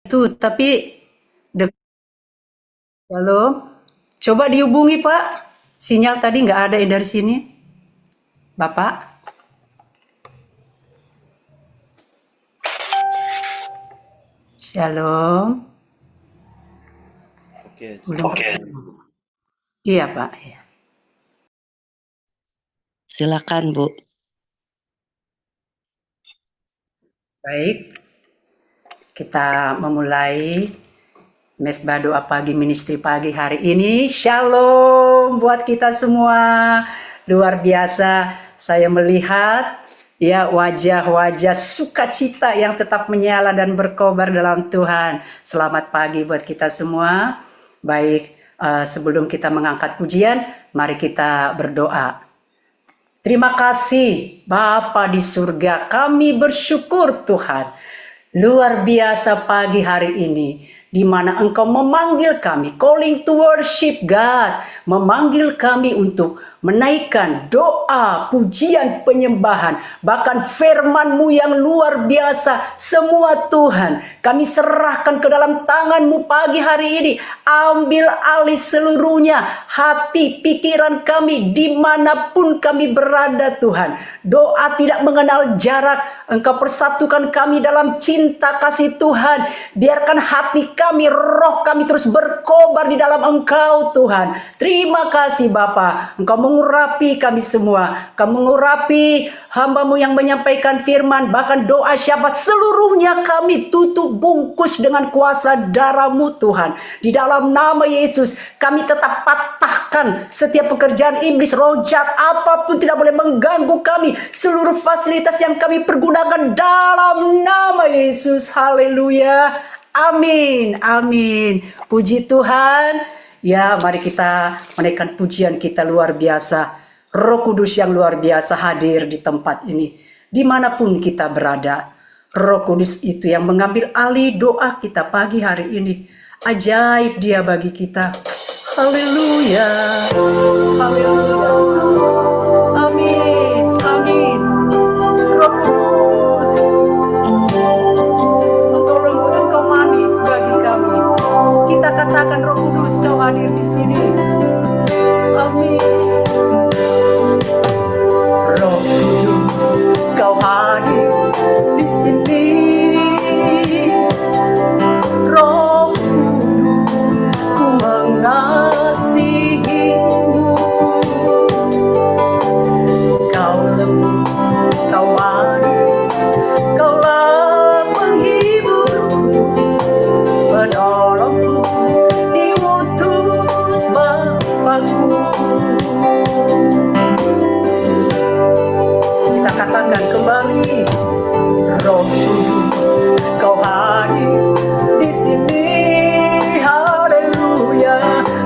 Itu, tapi halo, coba dihubungi Pak. Sinyal tadi nggak ada yang dari sini, Bapak. Shalom. Belum. Oke. Iya Pak. Iya. Silakan Bu. Baik, kita memulai Mesbah doa pagi ministry pagi hari ini. Shalom buat kita semua. Luar biasa saya melihat ya wajah-wajah sukacita yang tetap menyala dan berkobar dalam Tuhan. Selamat pagi buat kita semua. Baik, sebelum kita mengangkat pujian, mari kita berdoa. Terima kasih Bapa di surga, kami bersyukur Tuhan. Luar biasa pagi hari ini, di mana Engkau memanggil kami, calling to worship God, memanggil kami untuk menaikkan doa, pujian, penyembahan, bahkan firman-Mu yang luar biasa. Semua Tuhan, kami serahkan ke dalam tangan-Mu pagi hari ini. Ambil alih seluruhnya, hati, pikiran kami, dimanapun kami berada Tuhan. Doa tidak mengenal jarak, Engkau persatukan kami dalam cinta kasih Tuhan. Biarkan hati kami, roh kami terus berkobar di dalam Engkau Tuhan. Terima kasih Bapa, Engkau mengurapi kami semua. Engkau mengurapi hamba-Mu yang menyampaikan firman, bahkan doa syafaat seluruhnya kami tutup bungkus dengan kuasa darah-Mu Tuhan. Di dalam nama Yesus kami tetap patahkan setiap pekerjaan iblis, roh jahat apapun tidak boleh mengganggu kami. Seluruh fasilitas yang kami pergunakan dalam nama Yesus. Haleluya. Amin. Amin. Puji Tuhan. Ya, mari kita menaikkan pujian kita luar biasa. Roh Kudus yang luar biasa hadir di tempat ini. Dimanapun kita berada, Roh Kudus itu yang mengambil alih doa kita pagi hari ini. Ajaib Dia bagi kita. Haleluya. Haleluya. Amin. Amin. Roh Kudus, Engkau lembut, Engkau manis bagi kami. Kita katakan Roh Kudus, Kau hadir di sini. Amin. Roh Kudus, Kau hadir di sini. Roh Kudus, ku mengasihimu. Kau lembut, Kau manis, Kaulah penghiburku, penolongku, diutus Bapakku. Kita katakan kembali, Roh Kudus, Kau hadir di sini. Haleluya.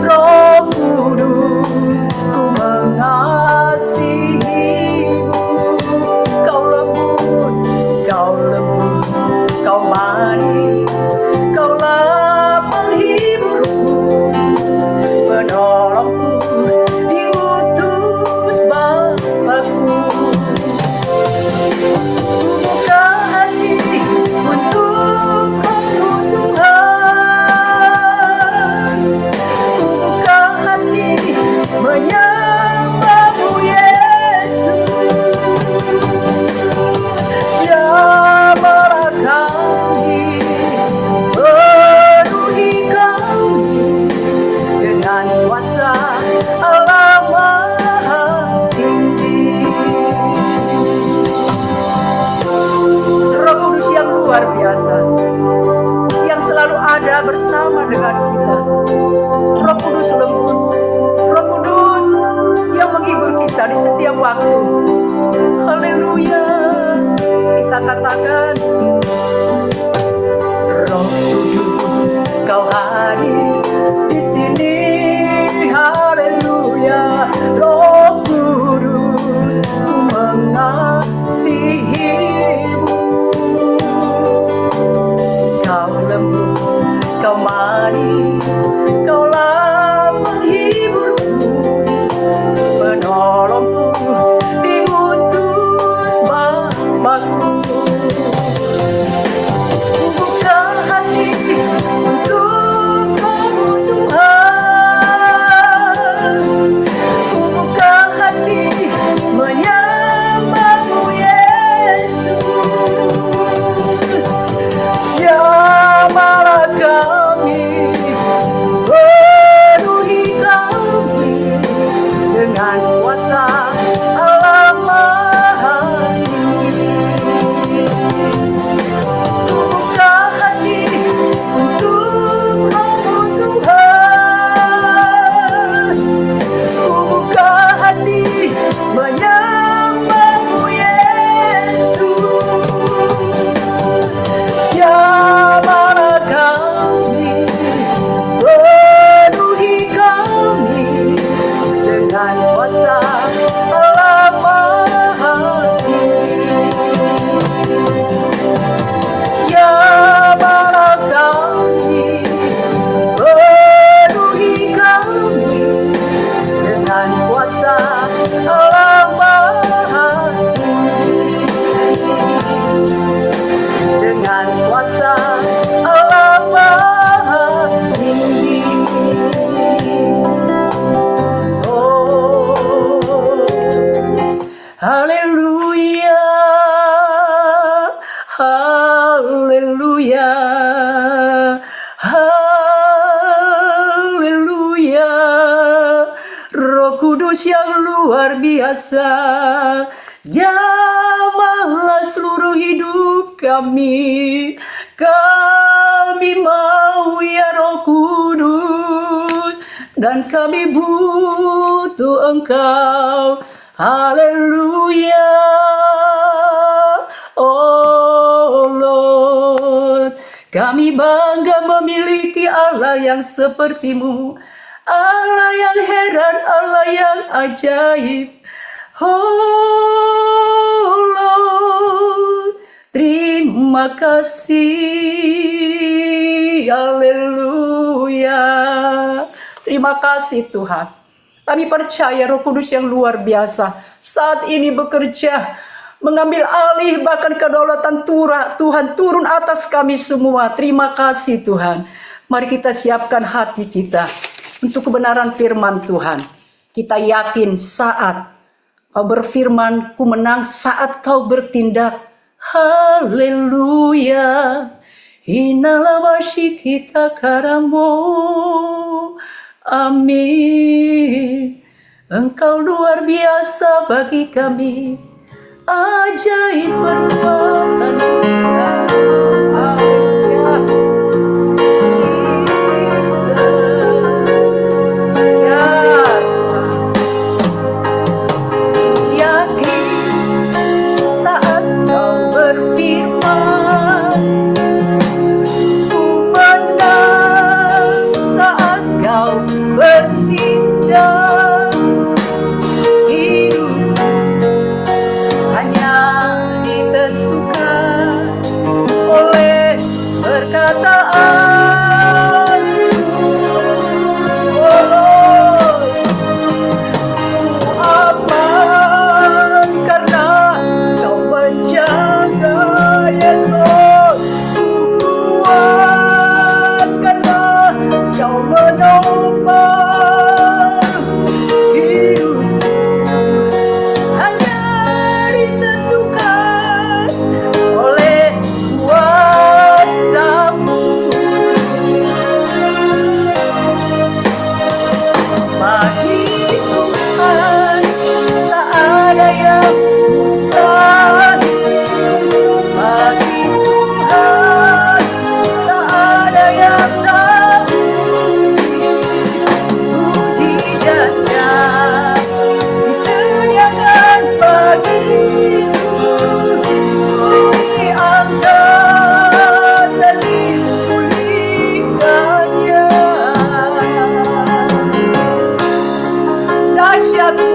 Roh Kudus, ku mengasihimu. Kau lembut, Kau manis, Kaulah penghiburku, penolongku, diutus Bapakku. Buka hati untuk Roh Tuhan. Buka hati menyembah-Mu Yesus. Jamahlah kami, penuhi kami dengan kuasa Allah Maha Tinggi. Roh Kudus yang luar biasa, yang selalu ada bersama dengan kita. Roh Kudus lembut, Roh Kudus yang menghibur kita di setiap waktu. Haleluya. Kita katakan, Roh Kudus, Kau hadir di sini. Haleluya. Roh Kudus, ku mengasihimu. Kau lembut, Kau manis, Kaulah penghiburku, penolongku, diutus Bapakku. Kudus yang luar biasa. Jamahlah seluruh hidup kami. Kami mau ya Roh Kudus, dan kami butuh Engkau. Haleluya. Oh Lord, kami bangga memiliki Allah yang seperti-Mu, Allah yang heran, Allah yang ajaib. Oh Lord, terima kasih. Haleluya. Terima kasih Tuhan. Kami percaya Roh Kudus yang luar biasa saat ini bekerja, mengambil alih bahkan kedaulatan Tuhan turun atas kami semua. Terima kasih Tuhan. Mari kita siapkan hati kita untuk kebenaran firman Tuhan. Kita yakin saat Kau berfirman, ku menang saat Kau bertindak. Haleluya. Inilah wasyik kita karamo. Amin. Engkau luar biasa bagi kami. Ajaib perbuatan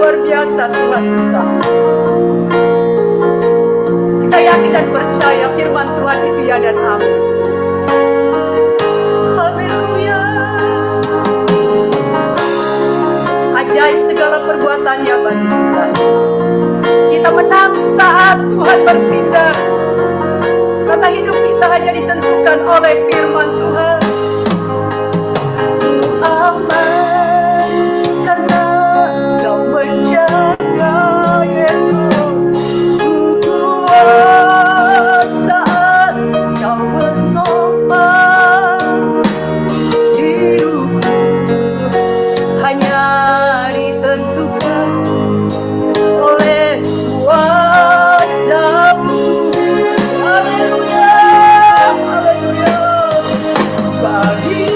luar biasa Tuhan kita. Kita yakin dan percaya firman Tuhan itu ya dan amin. Haleluya. Ajaib segala perbuatannya bagi kita. Kita menang saat Tuhan bertindak. Karena hidup kita hanya ditentukan oleh firman Tuhan. Aman karena Kau menjaga, Yesus. Kuat saat Kau menopang. Hidupku hanya ditentukan oleh kuasa-Mu. Haleluya, haleluya. Bagi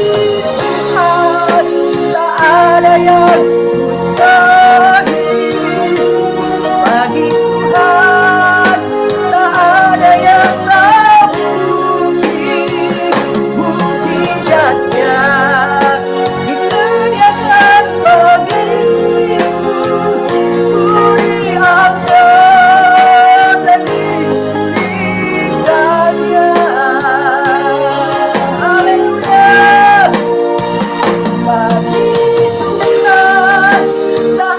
Tuhan tak ada yang mustahil. Bagi Tuhan tak ada yang tak mungkin. Mujizatnya disediakan bagiku. Ku diangkat dan dipulihkannya. Haleluya. Bagi Tuhan tak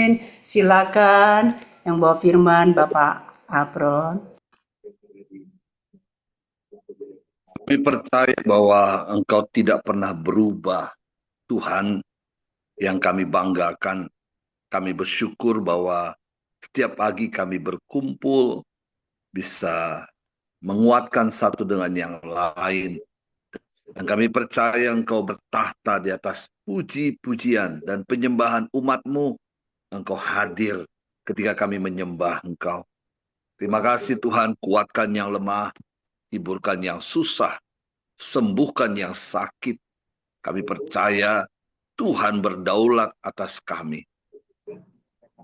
Amin. Silakan yang bawa firman Bapak Apron. Kami percaya bahwa Engkau tidak pernah berubah, Tuhan yang kami banggakan. Kami bersyukur bahwa setiap pagi kami berkumpul, bisa menguatkan satu dengan yang lain. Dan kami percaya Engkau bertahta di atas puji-pujian dan penyembahan umat-Mu. Engkau hadir ketika kami menyembah Engkau. Terima kasih Tuhan, kuatkan yang lemah, hiburkan yang susah, sembuhkan yang sakit. Kami percaya Tuhan berdaulat atas kami.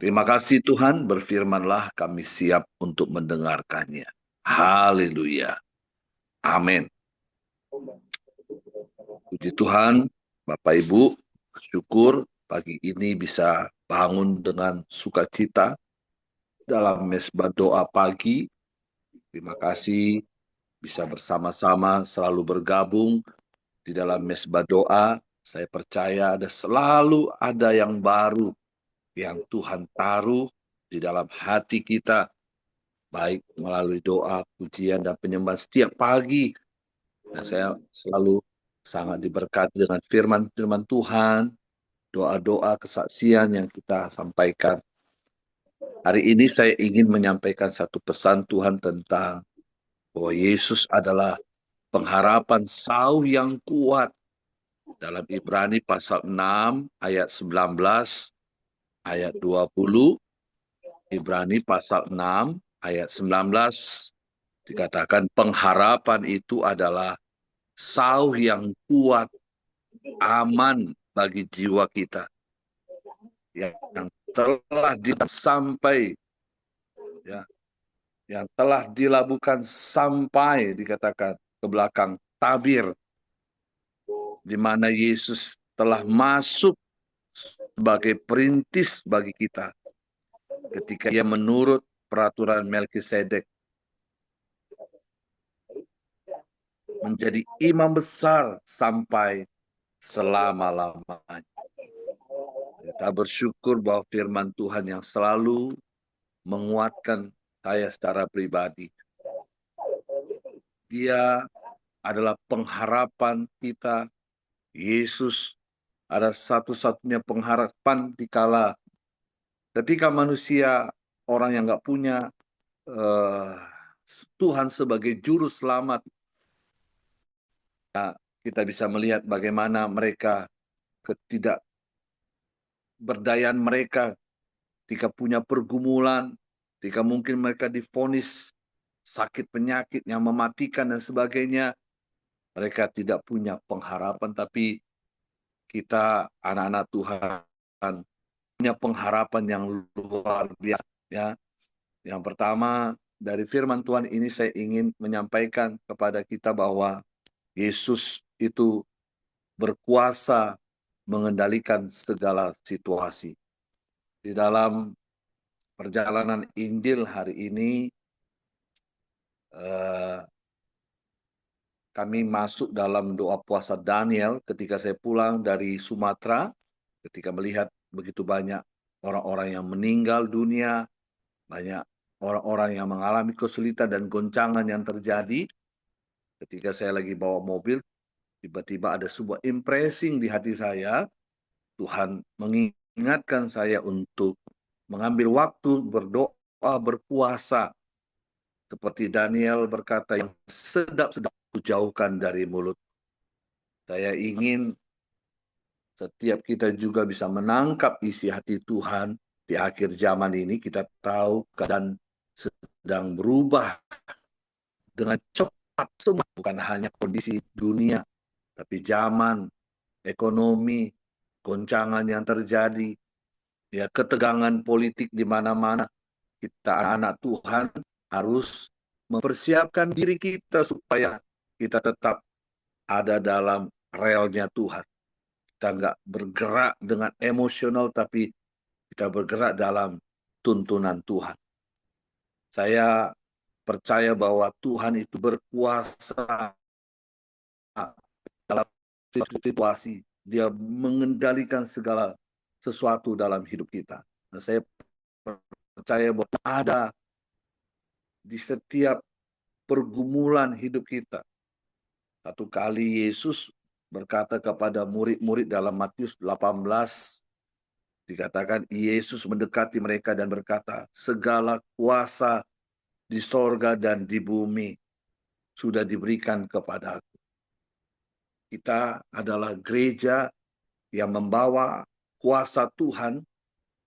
Terima kasih Tuhan, berfirmanlah kami siap untuk mendengarkannya. Haleluya. Amin. Puji Tuhan, Bapak Ibu, syukur pagi ini bisa bangun dengan sukacita dalam mesbah doa pagi. Terima kasih bisa bersama-sama selalu bergabung di dalam mesbah doa. Saya percaya selalu ada yang baru yang Tuhan taruh di dalam hati kita, baik melalui doa, pujian, dan penyembahan setiap pagi. Dan saya selalu sangat diberkati dengan firman-firman Tuhan, doa-doa kesaksian yang kita sampaikan. Hari ini saya ingin menyampaikan satu pesan Tuhan tentang bahwa Yesus adalah pengharapan sauh yang kuat. Dalam Ibrani pasal 6 ayat 19, ayat 20, Ibrani pasal 6 ayat 19 dikatakan pengharapan itu adalah sauh yang kuat, aman bagi jiwa kita yang telah sampai ya, yang telah dilabuhkan sampai dikatakan ke belakang tabir, di mana Yesus telah masuk sebagai perintis bagi kita ketika ia menurut peraturan Melkisedek menjadi imam besar sampai selama-lamanya. Kita bersyukur bahwa firman Tuhan yang selalu menguatkan saya secara pribadi. Dia adalah pengharapan kita. Yesus ada satu-satunya pengharapan dikala ketika manusia, orang yang nggak punya Tuhan sebagai juru selamat. Nah, kita bisa melihat bagaimana mereka ketidakberdayaan mereka ketika punya pergumulan, ketika mungkin mereka divonis sakit penyakit yang mematikan dan sebagainya. Mereka tidak punya pengharapan, tapi kita anak-anak Tuhan punya pengharapan yang luar biasa. Ya. Yang pertama, dari firman Tuhan ini saya ingin menyampaikan kepada kita bahwa Yesus itu berkuasa mengendalikan segala situasi. Di dalam perjalanan Injil hari ini, kami masuk dalam doa puasa Daniel ketika saya pulang dari Sumatera, ketika melihat begitu banyak orang-orang yang meninggal dunia, banyak orang-orang yang mengalami kesulitan dan goncangan yang terjadi. Ketika saya lagi bawa mobil, tiba-tiba ada sebuah impressing di hati saya. Tuhan mengingatkan saya untuk mengambil waktu berdoa, berpuasa. Seperti Daniel berkata, yang sedap-sedap jauhkan dari mulut. Saya ingin setiap kita juga bisa menangkap isi hati Tuhan di akhir zaman ini. Kita tahu keadaan sedang berubah dengan cepat semua, bukan hanya kondisi dunia, tapi zaman, ekonomi, goncangan yang terjadi, ya ketegangan politik di mana-mana. Kita anak Tuhan harus mempersiapkan diri kita supaya kita tetap ada dalam relnya Tuhan. Kita nggak bergerak dengan emosional, tapi kita bergerak dalam tuntunan Tuhan. Saya percaya bahwa Tuhan itu berkuasa dalam situasi. Dia mengendalikan segala sesuatu dalam hidup kita. Dan saya percaya bahwa ada di setiap pergumulan hidup kita. Satu kali Yesus berkata kepada murid-murid dalam Matius 18, dikatakan Yesus mendekati mereka dan berkata, segala kuasa di sorga dan di bumi sudah diberikan kepadaku. Kita adalah gereja yang membawa kuasa Tuhan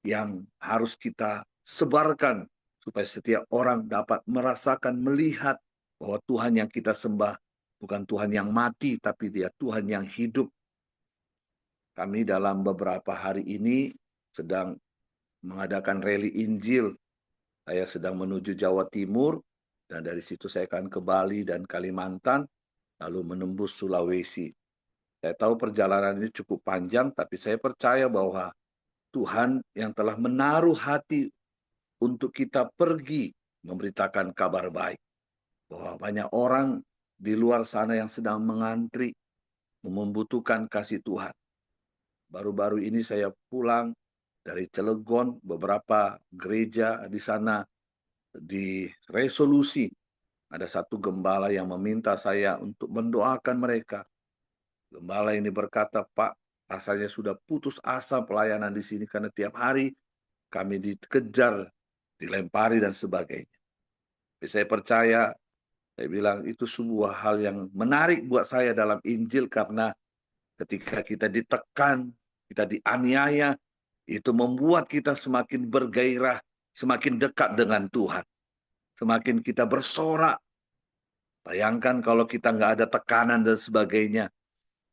yang harus kita sebarkan supaya setiap orang dapat merasakan, melihat bahwa Tuhan yang kita sembah bukan Tuhan yang mati, tapi Dia Tuhan yang hidup. Kami dalam beberapa hari ini sedang mengadakan rally Injil. Saya sedang menuju Jawa Timur, dan dari situ saya akan ke Bali dan Kalimantan, lalu menembus Sulawesi. Saya tahu perjalanan ini cukup panjang, tapi saya percaya bahwa Tuhan yang telah menaruh hati untuk kita pergi memberitakan kabar baik. Bahwa banyak orang di luar sana yang sedang mengantri, membutuhkan kasih Tuhan. Baru-baru ini saya pulang dari Cilegon, beberapa gereja di sana di resolusi. Ada satu gembala yang meminta saya untuk mendoakan mereka. Gembala ini berkata, Pak, rasanya sudah putus asa pelayanan di sini karena tiap hari kami dikejar, dilempari dan sebagainya. Tapi saya percaya, saya bilang itu sebuah hal yang menarik buat saya dalam Injil karena ketika kita ditekan, kita dianiaya, itu membuat kita semakin bergairah, semakin dekat dengan Tuhan. Semakin kita bersorak. Bayangkan kalau kita nggak ada tekanan dan sebagainya,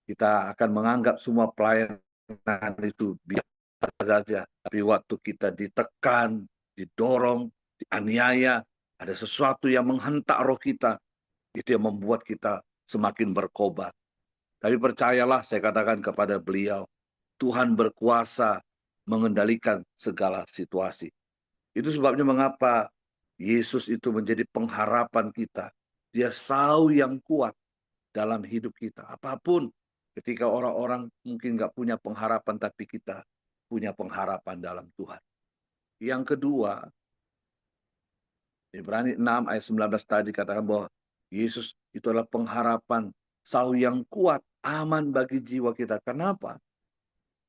kita akan menganggap semua pelayanan itu biasa saja. Tapi waktu kita ditekan, didorong, dianiaya, ada sesuatu yang menghentak roh kita, itu yang membuat kita semakin berkobar. Tapi percayalah, saya katakan kepada beliau, Tuhan berkuasa mengendalikan segala situasi. Itu sebabnya mengapa Yesus itu menjadi pengharapan kita. Dia sau yang kuat dalam hidup kita. Apapun, ketika orang-orang mungkin nggak punya pengharapan, tapi kita punya pengharapan dalam Tuhan. Yang kedua, Ibrani 6 ayat 19 tadi katakan bahwa Yesus itu adalah pengharapan, sau yang kuat, aman bagi jiwa kita. Kenapa?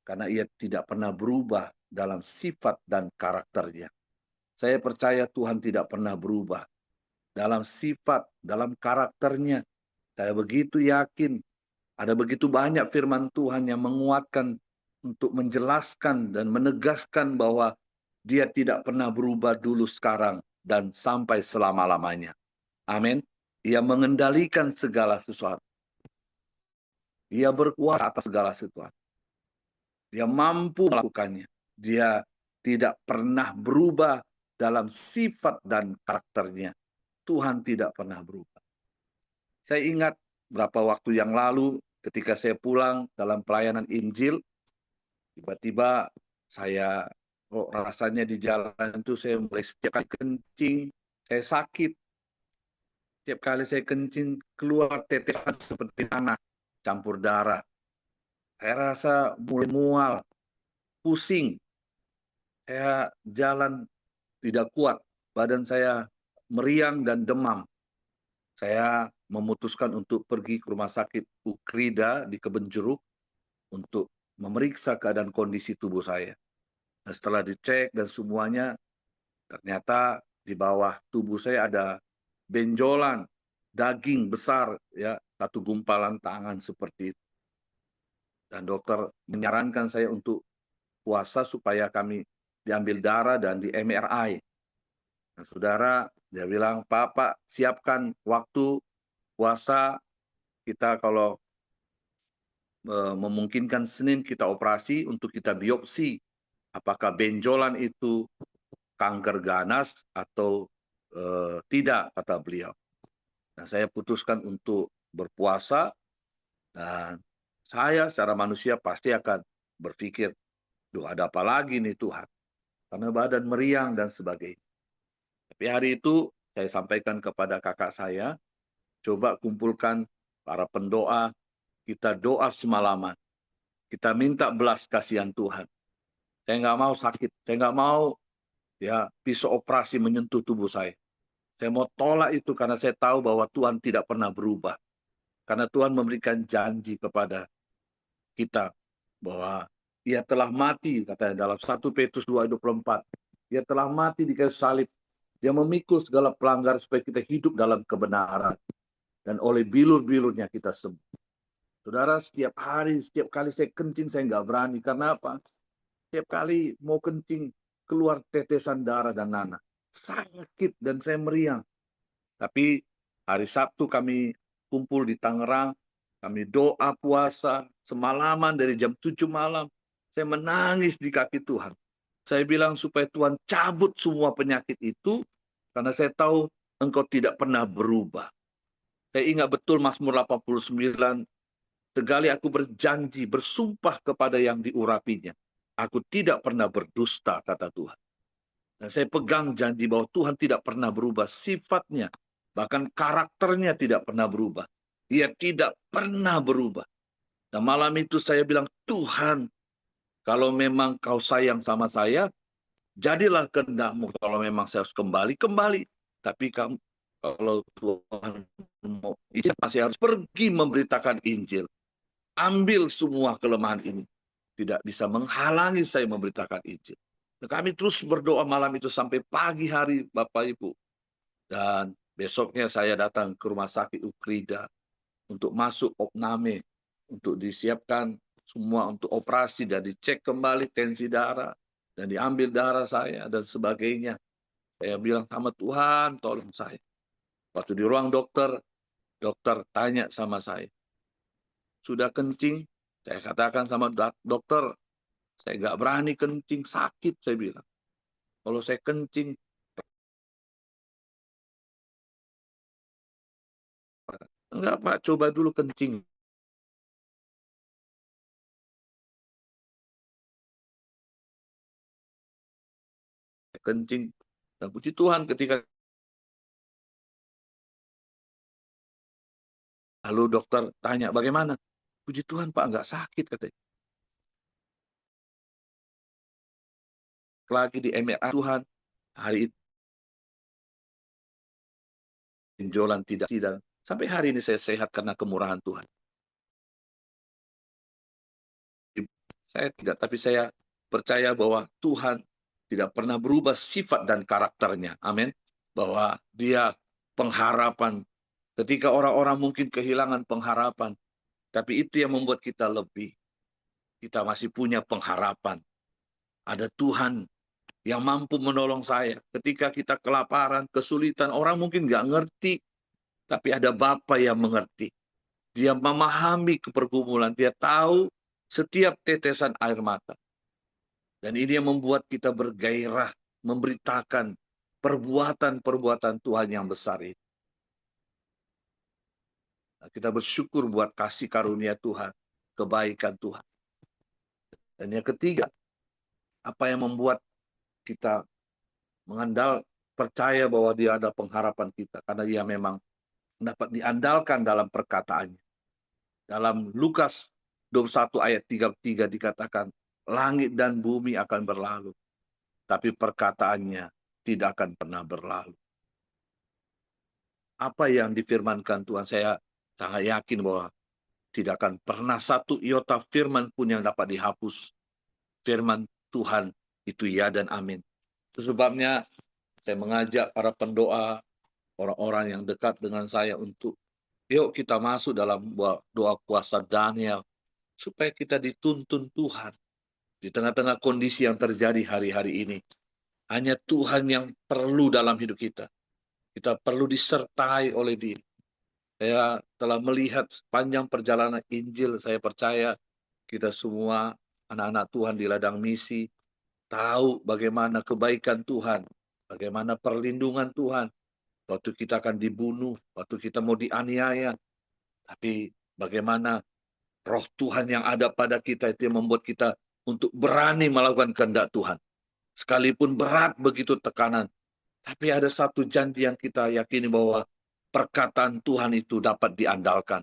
Karena ia tidak pernah berubah dalam sifat dan karakternya. Saya percaya Tuhan tidak pernah berubah dalam sifat, dalam karakternya. Saya begitu yakin, ada begitu banyak firman Tuhan yang menguatkan untuk menjelaskan dan menegaskan bahwa Dia tidak pernah berubah dulu, sekarang, dan sampai selama-lamanya. Amin. Ia mengendalikan segala sesuatu. Dia berkuasa atas segala sesuatu. Dia mampu melakukannya. Dia tidak pernah berubah dalam sifat dan karakternya. Tuhan tidak pernah berubah. Saya ingat berapa waktu yang lalu ketika saya pulang dalam pelayanan Injil, tiba-tiba saya rasanya di jalan itu saya mulai setiap kali kencing, saya sakit. Setiap kali saya kencing keluar tetesan seperti tanah, campur darah. Saya rasa mulai mual, pusing. Saya jalan tidak kuat, badan saya meriang dan demam. Saya memutuskan untuk pergi ke rumah sakit Ukrida di Kebonjeruk untuk memeriksa keadaan kondisi tubuh saya. Nah, setelah dicek dan semuanya, ternyata di bawah tubuh saya ada benjolan daging besar, ya, satu gumpalan tangan seperti itu. Dan dokter menyarankan saya untuk puasa supaya kami diambil darah dan di MRI. Nah, saudara, dia bilang, Pak, siapkan waktu puasa, kita kalau memungkinkan Senin kita operasi untuk kita biopsi apakah benjolan itu kanker ganas atau tidak, kata beliau. Nah, saya putuskan untuk berpuasa, dan saya secara manusia pasti akan berpikir, duh, ada apa lagi nih Tuhan? Karena badan meriang dan sebagainya. Tapi hari itu saya sampaikan kepada kakak saya, coba kumpulkan para pendoa, kita doa semalaman. Kita minta belas kasihan Tuhan. Saya nggak mau sakit. Saya nggak mau ya pisau operasi menyentuh tubuh saya. Saya mau tolak itu karena saya tahu bahwa Tuhan tidak pernah berubah. Karena Tuhan memberikan janji kepada kita bahwa ia telah mati, katanya dalam 1 Petrus 2:24. Dia telah mati di kayu salib. Dia memikul segala pelanggaran supaya kita hidup dalam kebenaran. Dan oleh bilur-bilurnya kita sembuh. Saudara, setiap hari, setiap kali saya kencing, saya nggak berani. Karena apa? Setiap kali mau kencing, keluar tetesan darah dan nanah. Sakit dan saya meriang. Tapi hari Sabtu kami kumpul di Tangerang, kami doa puasa, semalaman dari jam 7 malam. Saya menangis di kaki Tuhan. Saya bilang supaya Tuhan cabut semua penyakit itu, karena saya tahu Engkau tidak pernah berubah. Saya ingat betul Mazmur 89, sekali aku berjanji, bersumpah kepada yang diurapinya. Aku tidak pernah berdusta, kata Tuhan. Dan saya pegang janji bahwa Tuhan tidak pernah berubah sifatnya, bahkan karakternya tidak pernah berubah. Dia tidak pernah berubah. Dan malam itu saya bilang, Tuhan, kalau memang kau sayang sama saya, jadilah kehendak-Mu. Kalau memang saya harus kembali, kembali. Tapi kamu, kalau Tuhan mau, saya masih harus pergi memberitakan Injil. Ambil semua kelemahan ini. Tidak bisa menghalangi saya memberitakan Injil. Kami terus berdoa malam itu sampai pagi hari, Bapak Ibu. Dan besoknya saya datang ke rumah sakit Ukrida untuk masuk opname, untuk disiapkan semua untuk operasi dan dicek kembali tensi darah dan diambil darah saya dan sebagainya. Saya bilang sama Tuhan, tolong saya. Waktu di ruang dokter, dokter tanya sama saya, sudah kencing? Saya katakan sama dokter, saya nggak berani kencing, sakit, saya bilang. Kalau saya kencing, enggak Pak, coba dulu kencing. Kencing. Dan puji Tuhan ketika lalu dokter tanya, bagaimana? Puji Tuhan Pak, enggak sakit katanya. Lagi di MRI Tuhan, hari itu benjolan tidak sidang. Sampai hari ini saya sehat karena kemurahan Tuhan. Saya tidak, tapi saya percaya bahwa Tuhan tidak pernah berubah sifat dan karakternya. Amin. Bahwa dia pengharapan. Ketika orang-orang mungkin kehilangan pengharapan, tapi itu yang membuat kita lebih. Kita masih punya pengharapan. Ada Tuhan yang mampu menolong saya. Ketika kita kelaparan, kesulitan, orang mungkin nggak ngerti, tapi ada Bapa yang mengerti. Dia memahami kepergumulan, dia tahu setiap tetesan air mata. Dan ini yang membuat kita bergairah memberitakan perbuatan-perbuatan Tuhan yang besar ini. Nah, kita bersyukur buat kasih karunia Tuhan, kebaikan Tuhan. Dan yang ketiga, apa yang membuat kita percaya bahwa dia ada pengharapan kita, karena dia memang dapat diandalkan dalam perkataannya. Dalam Lukas 21 ayat 33 dikatakan, langit dan bumi akan berlalu, tapi perkataannya tidak akan pernah berlalu. Apa yang difirmankan Tuhan, saya sangat yakin bahwa tidak akan pernah satu iota firman pun yang dapat dihapus. Firman Tuhan itu ya dan amin. Itu sebabnya saya mengajak para pendoa, orang-orang yang dekat dengan saya untuk yuk kita masuk dalam doa puasa Daniel, supaya kita dituntun Tuhan di tengah-tengah kondisi yang terjadi hari-hari ini. Hanya Tuhan yang perlu dalam hidup kita. Kita perlu disertai oleh Dia. Saya telah melihat sepanjang perjalanan Injil, saya percaya kita semua anak-anak Tuhan di ladang misi tahu bagaimana kebaikan Tuhan, bagaimana perlindungan Tuhan. Waktu kita akan dibunuh, waktu kita mau dianiaya, tapi bagaimana roh Tuhan yang ada pada kita itu yang membuat kita untuk berani melakukan kehendak Tuhan. Sekalipun berat begitu tekanan, tapi ada satu janji yang kita yakini bahwa perkataan Tuhan itu dapat diandalkan.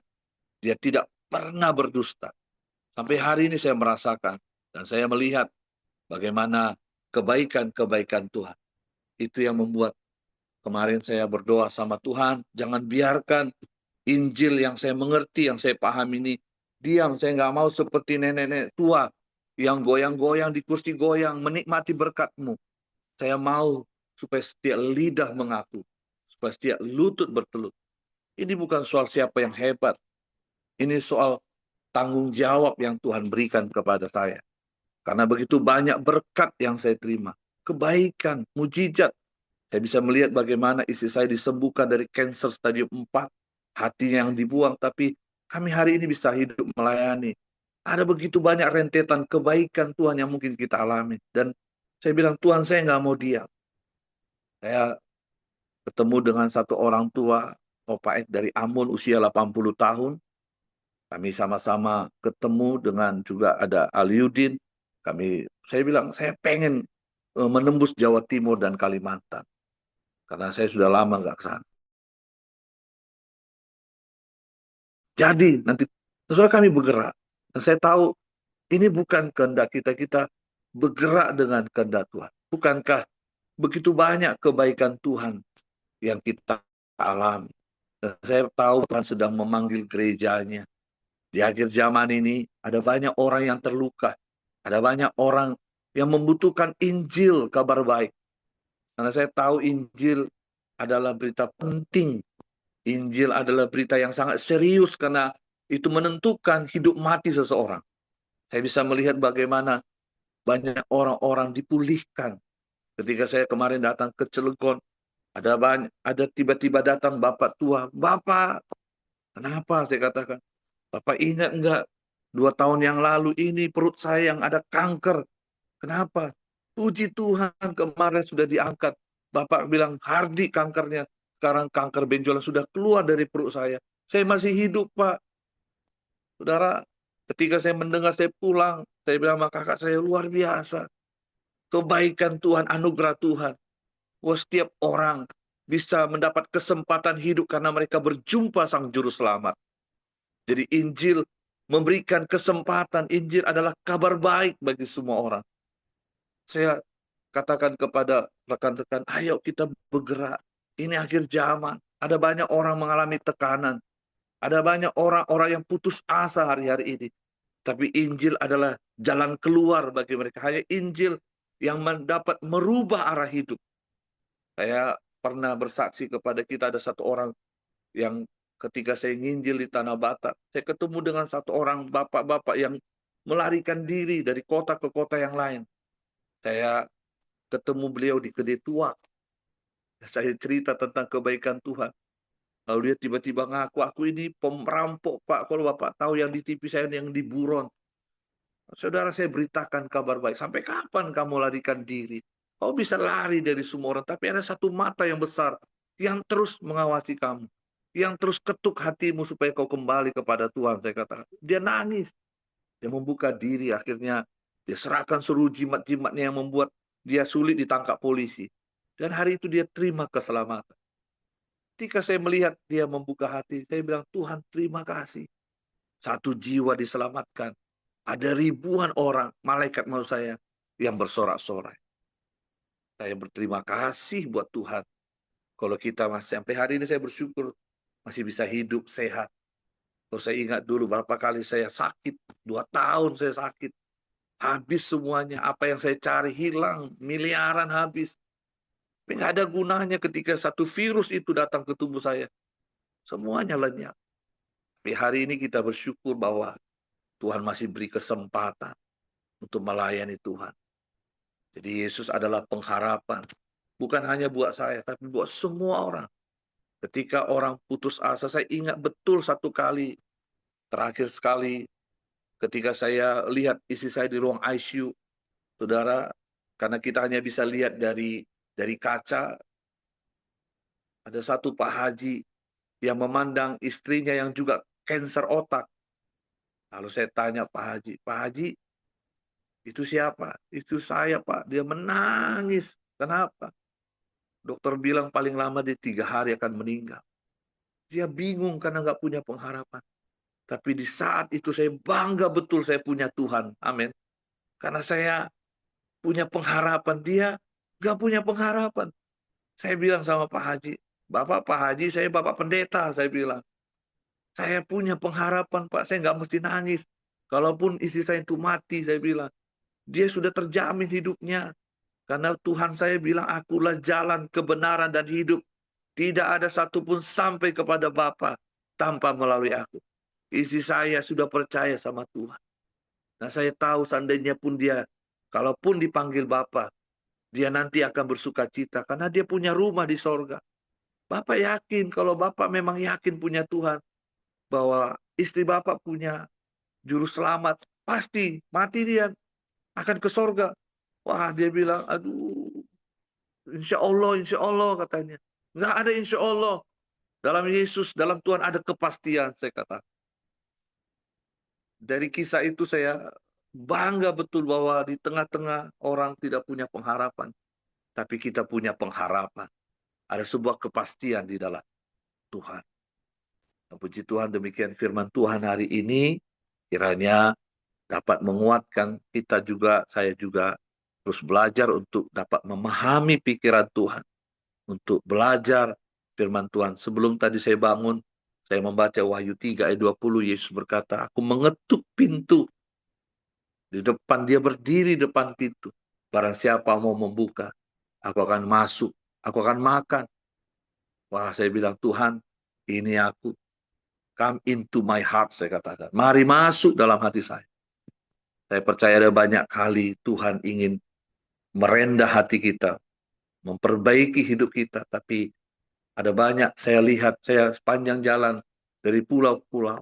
Dia tidak pernah berdusta. Sampai hari ini saya merasakan dan saya melihat bagaimana kebaikan-kebaikan Tuhan. Itu yang membuat kemarin saya berdoa sama Tuhan, jangan biarkan Injil yang saya mengerti, yang saya paham ini diam. Saya nggak mau seperti nenek-nenek tua yang goyang-goyang di kursi goyang, menikmati berkat-Mu. Saya mau supaya setiap lidah mengaku, supaya setiap lutut bertelut. Ini bukan soal siapa yang hebat, ini soal tanggung jawab yang Tuhan berikan kepada saya. Karena begitu banyak berkat yang saya terima, kebaikan, mujizat. Saya bisa melihat bagaimana istri saya disembuhkan dari kanker stadium 4, hatinya yang dibuang, tapi kami hari ini bisa hidup melayani. Ada begitu banyak rentetan kebaikan Tuhan yang mungkin kita alami. Dan saya bilang, Tuhan, saya nggak mau diam. Saya ketemu dengan satu orang tua, Opa Ek dari Ambon, usia 80 tahun. Kami sama-sama ketemu dengan juga ada Aliudin. Saya bilang, saya pengen menembus Jawa Timur dan Kalimantan. Karena saya sudah lama nggak ke sana. Jadi nanti sesuai kami bergerak. Dan saya tahu ini bukan kehendak kita, kita bergerak dengan kehendak Tuhan. Bukankah begitu banyak kebaikan Tuhan yang kita alami. Dan saya tahu Tuhan sedang memanggil gerejanya. Di akhir zaman ini ada banyak orang yang terluka. Ada banyak orang yang membutuhkan Injil, kabar baik. Karena saya tahu Injil adalah berita penting. Injil adalah berita yang sangat serius karena itu menentukan hidup mati seseorang. Saya bisa melihat bagaimana banyak orang-orang dipulihkan. Ketika saya kemarin datang ke Cilegon, ada tiba-tiba datang bapak tua. Bapak, kenapa? Saya katakan, Bapak ingat enggak 2 tahun yang lalu ini perut saya yang ada kanker. Kenapa? Puji Tuhan kemarin sudah diangkat. Bapak bilang hardi kankernya. Sekarang kanker benjolan sudah keluar dari perut saya. Saya masih hidup, Pak. Saudara, ketika saya mendengar saya pulang, saya bilang sama kakak saya luar biasa. Kebaikan Tuhan, anugerah Tuhan. Bahwa setiap orang bisa mendapat kesempatan hidup karena mereka berjumpa Sang Juru Selamat. Jadi Injil memberikan kesempatan. Injil adalah kabar baik bagi semua orang. Saya katakan kepada rekan-rekan, ayo kita bergerak. Ini akhir zaman. Ada banyak orang mengalami tekanan. Ada banyak orang-orang yang putus asa hari-hari ini. Tapi Injil adalah jalan keluar bagi mereka. Hanya Injil yang mendapat merubah arah hidup. Saya pernah bersaksi kepada kita ada satu orang yang ketika saya nginjil di Tanah Batak, saya ketemu dengan satu orang bapak-bapak yang melarikan diri dari kota ke kota yang lain. Saya ketemu beliau di Gede Tua. Saya cerita tentang kebaikan Tuhan. Lalu dia tiba-tiba ngaku, aku ini perampok, Pak. Kalau Bapak tahu yang di TV saya yang di buron. Saudara, saya beritakan kabar baik. Sampai kapan kamu larikan diri? Kau bisa lari dari semua orang, tapi ada satu mata yang besar yang terus mengawasi kamu. Yang terus ketuk hatimu supaya kau kembali kepada Tuhan. Saya katakan, dia nangis. Dia membuka diri, akhirnya dia serahkan seluruh jimat-jimatnya yang membuat dia sulit ditangkap polisi. Dan hari itu dia terima keselamatan. Ketika saya melihat dia membuka hati, saya bilang, Tuhan terima kasih. Satu jiwa diselamatkan. Ada ribuan orang, malaikat maksud saya, yang bersorak-sorai. Saya berterima kasih buat Tuhan. Kalau kita masih sampai hari ini saya bersyukur masih bisa hidup sehat. Kalau saya ingat dulu berapa kali saya sakit, 2 tahun saya sakit. Habis semuanya, apa yang saya cari hilang, miliaran habis. Tapi nggak ada gunanya ketika satu virus itu datang ke tubuh saya. Semuanya lenyap. Tapi hari ini kita bersyukur bahwa Tuhan masih beri kesempatan untuk melayani Tuhan. Jadi Yesus adalah pengharapan. Bukan hanya buat saya, tapi buat semua orang. Ketika orang putus asa, saya ingat betul satu kali, terakhir sekali, ketika saya lihat istri saya di ruang ICU, saudara, karena kita hanya bisa lihat dari kaca, ada satu Pak Haji yang memandang istrinya yang juga kanker otak. Lalu saya tanya Pak Haji, itu siapa? Itu saya, Pak. Dia menangis. Kenapa? Dokter bilang paling lama dia 3 hari akan meninggal. Dia bingung karena nggak punya pengharapan. Tapi di saat itu saya bangga betul saya punya Tuhan. Amin. Karena saya punya pengharapan. Dia nggak punya pengharapan. Saya bilang sama Pak Haji, Pak Haji, saya Bapak Pendeta, saya bilang. Saya punya pengharapan, Pak. Saya nggak mesti nangis. Kalaupun istri saya itu mati, saya bilang, dia sudah terjamin hidupnya. Karena Tuhan saya bilang, akulah jalan, kebenaran, dan hidup. Tidak ada satupun sampai kepada Bapa tanpa melalui aku. Istri saya sudah percaya sama Tuhan. Nah, saya tahu seandainya pun dia, kalaupun dipanggil Bapa, dia nanti akan bersuka cita. Karena dia punya rumah di sorga. Bapak yakin, kalau Bapak memang yakin punya Tuhan, bahwa istri Bapak punya juru selamat, pasti mati dia akan ke sorga. Wah, dia bilang, aduh, insya Allah katanya. Nggak ada insya Allah. Dalam Yesus, dalam Tuhan ada kepastian, saya kata. Dari kisah itu saya bangga betul bahwa di tengah-tengah orang tidak punya pengharapan. Tapi kita punya pengharapan. Ada sebuah kepastian di dalam Tuhan. Puji Tuhan, demikian firman Tuhan hari ini. Kiranya dapat menguatkan kita juga, saya juga terus belajar untuk dapat memahami pikiran Tuhan, untuk belajar firman Tuhan. Sebelum tadi saya bangun, saya membaca Wahyu 3 ayat 20, Yesus berkata, aku mengetuk pintu. Di depan dia berdiri depan pintu. Barang siapa mau membuka, aku akan masuk, aku akan makan. Wah, saya bilang, Tuhan, ini aku. Come into my heart, saya katakan. Mari masuk dalam hati saya. Saya percaya ada banyak kali Tuhan ingin merendah hati kita, memperbaiki hidup kita. Tapi ada banyak, saya lihat, saya sepanjang jalan dari pulau-pulau,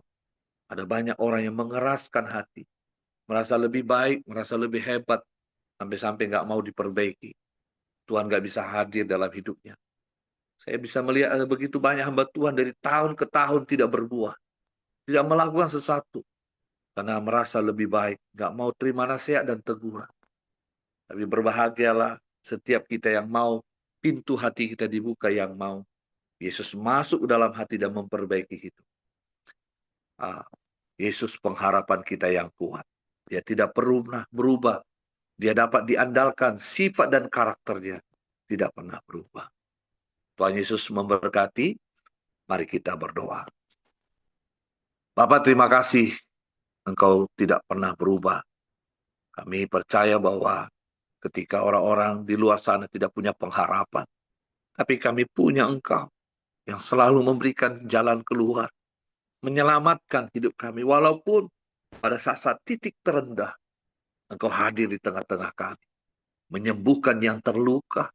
ada banyak orang yang mengeraskan hati. Merasa lebih baik, merasa lebih hebat, sampai-sampai nggak mau diperbaiki. Tuhan nggak bisa hadir dalam hidupnya. Saya bisa melihat ada begitu banyak hamba Tuhan dari tahun ke tahun tidak berbuah. Tidak melakukan sesuatu. Karena merasa lebih baik. Nggak mau terima nasihat dan teguran. Tapi berbahagialah setiap kita yang mau pintu hati kita dibuka, yang mau Yesus masuk dalam hati dan memperbaiki hidup. Yesus pengharapan kita yang kuat. Dia tidak pernah berubah. Dia dapat diandalkan, sifat dan karakternya tidak pernah berubah. Tuhan Yesus memberkati. Mari kita berdoa. Bapak, terima kasih Engkau tidak pernah berubah. Kami percaya bahwa ketika orang-orang di luar sana tidak punya pengharapan, tapi kami punya Engkau yang selalu memberikan jalan keluar, menyelamatkan hidup kami. Walaupun pada saat-saat titik terendah, Engkau hadir di tengah-tengah kami. Menyembuhkan yang terluka,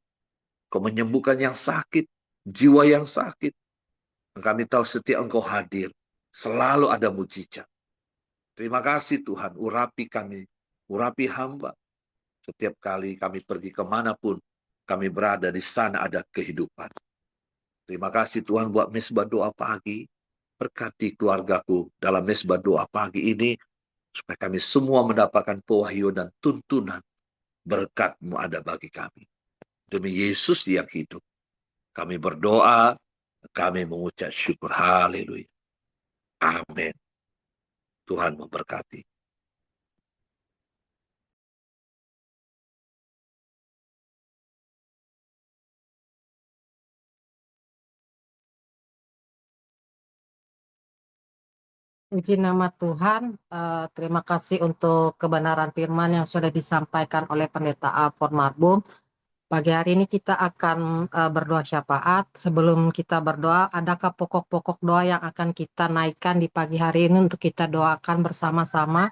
Engkau menyembuhkan yang sakit, jiwa yang sakit. Kami tahu setiap Engkau hadir, selalu ada mujizat. Terima kasih Tuhan, urapi kami, urapi hamba. Setiap kali kami pergi kemanapun, kami berada di sana ada kehidupan. Terima kasih Tuhan buat mesbah doa pagi. Berkati keluargaku dalam mesbah doa pagi ini, supaya kami semua mendapatkan pewahyuan dan tuntunan. Berkat-Mu ada bagi kami. Demi Yesus yang hidup, kami berdoa, kami mengucap syukur. Haleluya. Amin. Tuhan memberkati. Puji nama Tuhan, terima kasih untuk kebenaran firman yang sudah disampaikan oleh Pendeta Alfon Marbum. Pagi hari ini kita akan berdoa syafaat. Sebelum kita berdoa, adakah pokok-pokok doa yang akan kita naikkan di pagi hari ini untuk kita doakan bersama-sama?